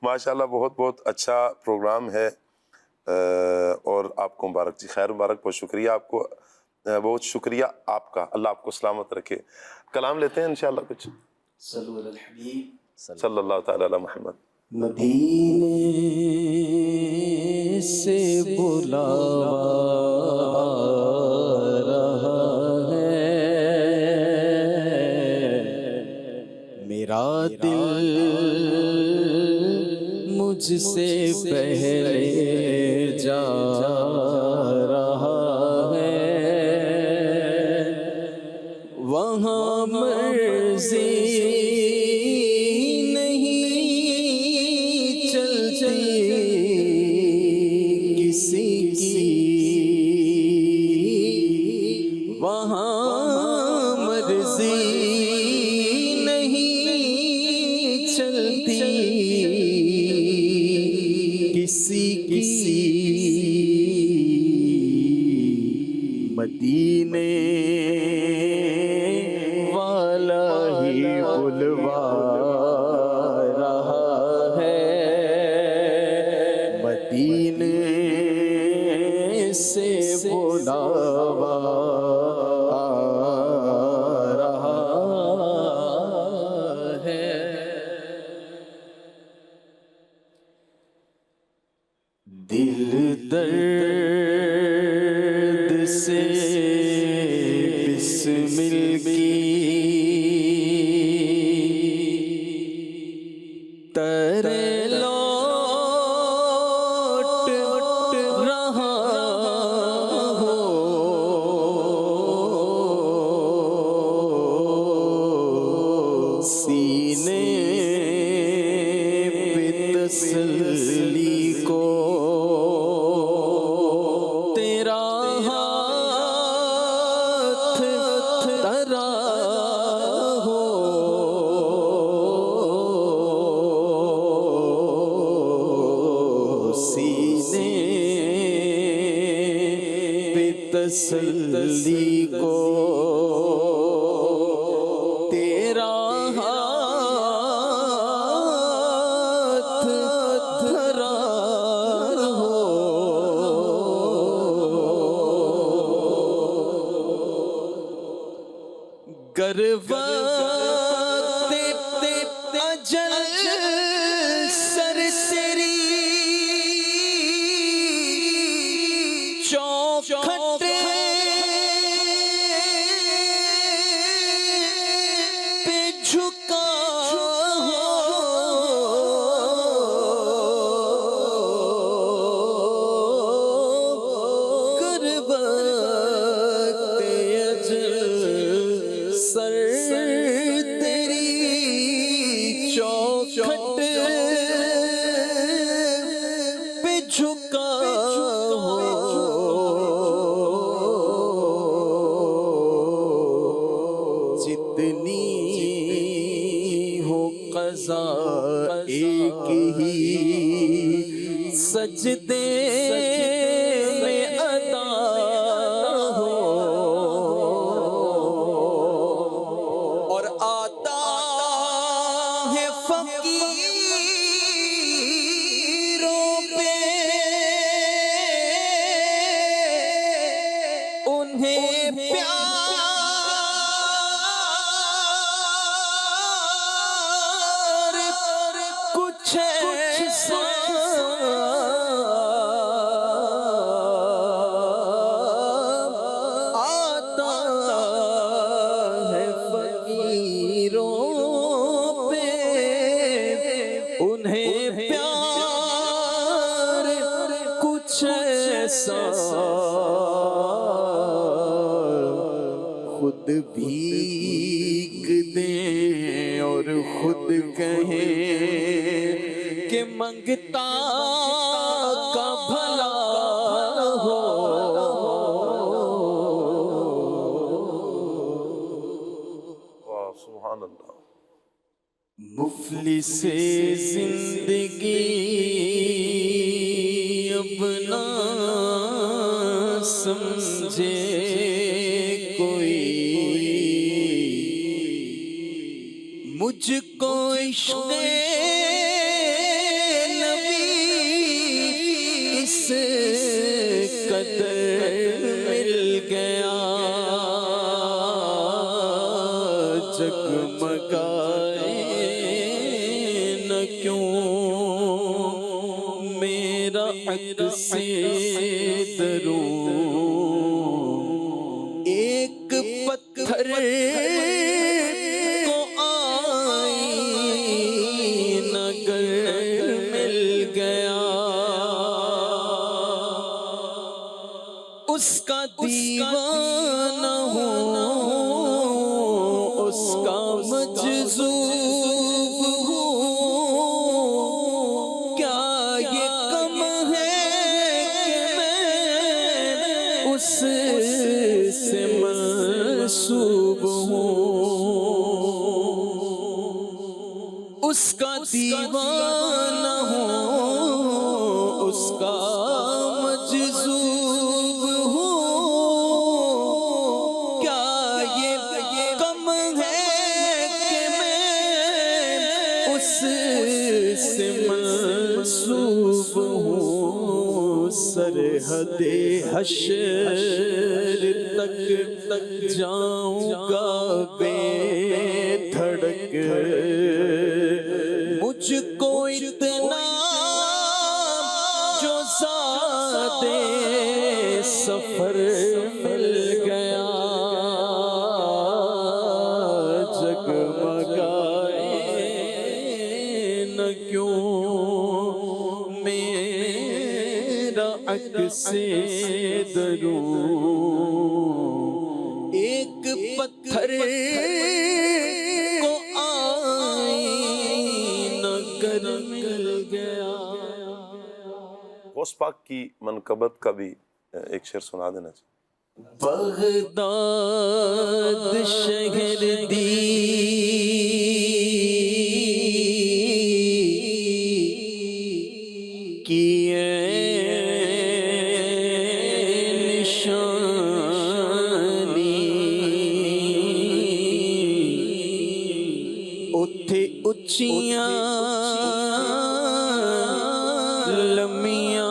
ماشاءاللہ بہت بہت اچھا پروگرام ہے، اور آپ کو مبارک جی، خیر مبارک، بہت شکریہ آپ کو، بہت شکریہ آپ کا، اللہ آپ کو سلامت رکھے۔ کلام لیتے ہیں انشاءاللہ کچھ۔
صلو علی الحبیب
صلی اللہ تعالی علی محمد۔
مدینے سے بلاوا رہا ہے، میرا دل مجھ سے پہلے جا رہا ہے، وہاں مرضی مدینے والا ہی بلوا رہا ہے، مدینے سے بلاوا رہا ہے۔ بسمل کی ترے لوٹ رہا ہو سینے پہ تسلی کو تیرا ہاتھ ترا ہو سینے پہ تسلی کو تیرا ہاتھ دھرا ہو گر وقت اجل سرسری چوکھٹ پہ جھکا گر وقت اجل سر تیری چوکھٹ پہ جھکا جتنی ہو قضا ایک ہی سجدے میں ادا ہو اور آتا ہے فقیروں پہ انہیں پیار کچھ ایسا آتا ہے فقیروں پہ انہیں پیار کچھ ایسا خود بھیگ دیں اور خود کہیں کہ منگتا کا بھلا ہو
واہ سبحان اللہ.
مفلس زندگی اب نہ سمجھے کوئی مجھ کو عشق نبی اس قدر مل گیا جگمگائے نہ کیوں میرا عکس دروں ایک پتھر کو آئینہ گر مل گیا اس کا دیوانہ ہوں اس کا مجذوب ہوں کیا یہ کم ہے کہ میں اس سے منسوب ہوں اس کا دیوانہ ہوں اس کا مجذوب ہوں کیا یہ کم ہے کہ میں اس سے منسوب ہوں سرحد حشر تک جاؤں گا بے دھڑک مجھ کو اتنا جو زیادہ سفر مل گیا
سے دروں ایک پتھر کو آئینہ کر مل گیا.
غوث پاک کی منقبت کا بھی ایک شعر سنا دینا چاہیے.
بغداد شہر دی کی نشانی اتھے اچھیاں لمیاں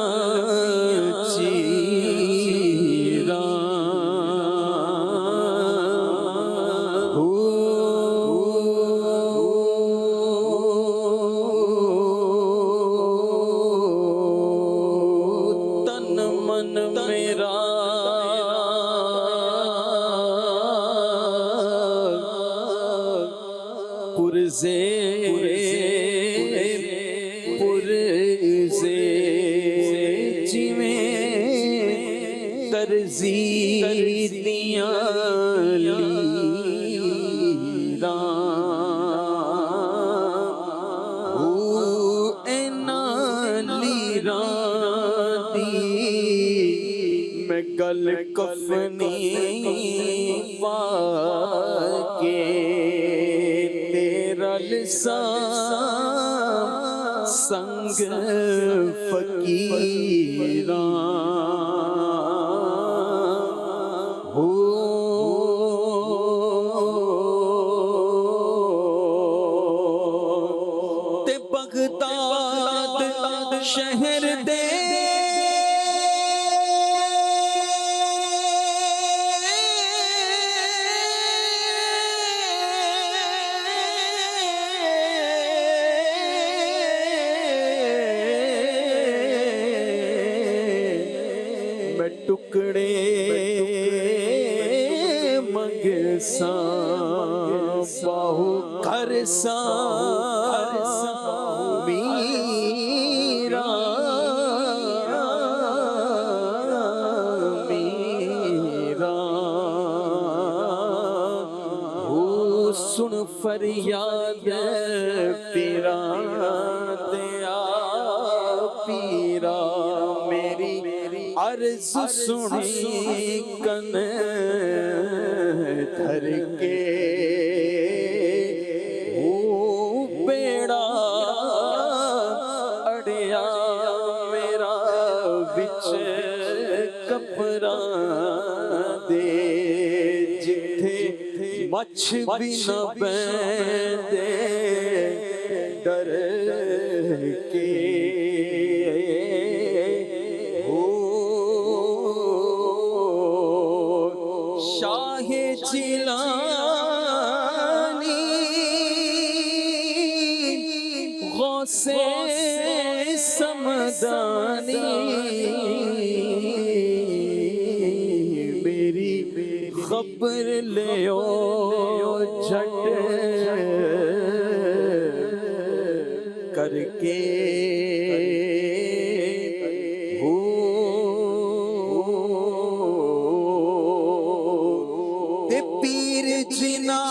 گل کفنی پا کے تیرا لسان سنگ فقیراں تے بغداد شہر دے ٹکڑے منگساں باہو کرساں میرا ہو سن فریاد پیرا دیا پیرا میری عرض سنی کن دھر کے وہ بیڑا اڑیا میرا بچ کپراں دے جتھے مچھ بھی نہ بیندے ڈر کے شاہ جیلانی غوث سمدانی میری خبر لیو جھٹ کر کے پیر جنا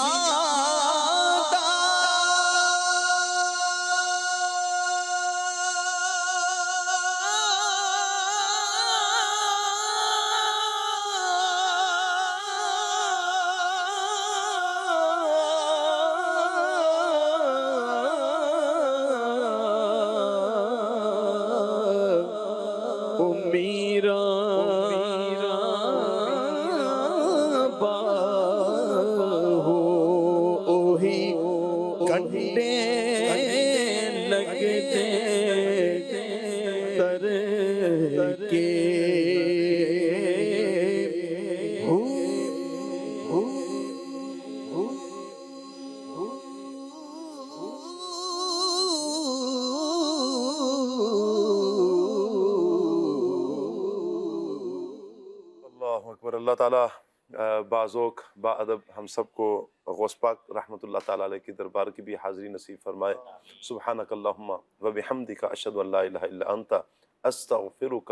میرا کنڈے لگتے تر کے
اللہ اکبر. اللہ تعالیٰ بعضوق با ادب ہم سب کو غوث پاک رحمۃ اللہ تعالیٰ علیہ کی دربار کی بھی حاضری نصیب فرمائے. سبحانک اللہم و بحمدک اشہد ان لا الہ الا انت استغفرک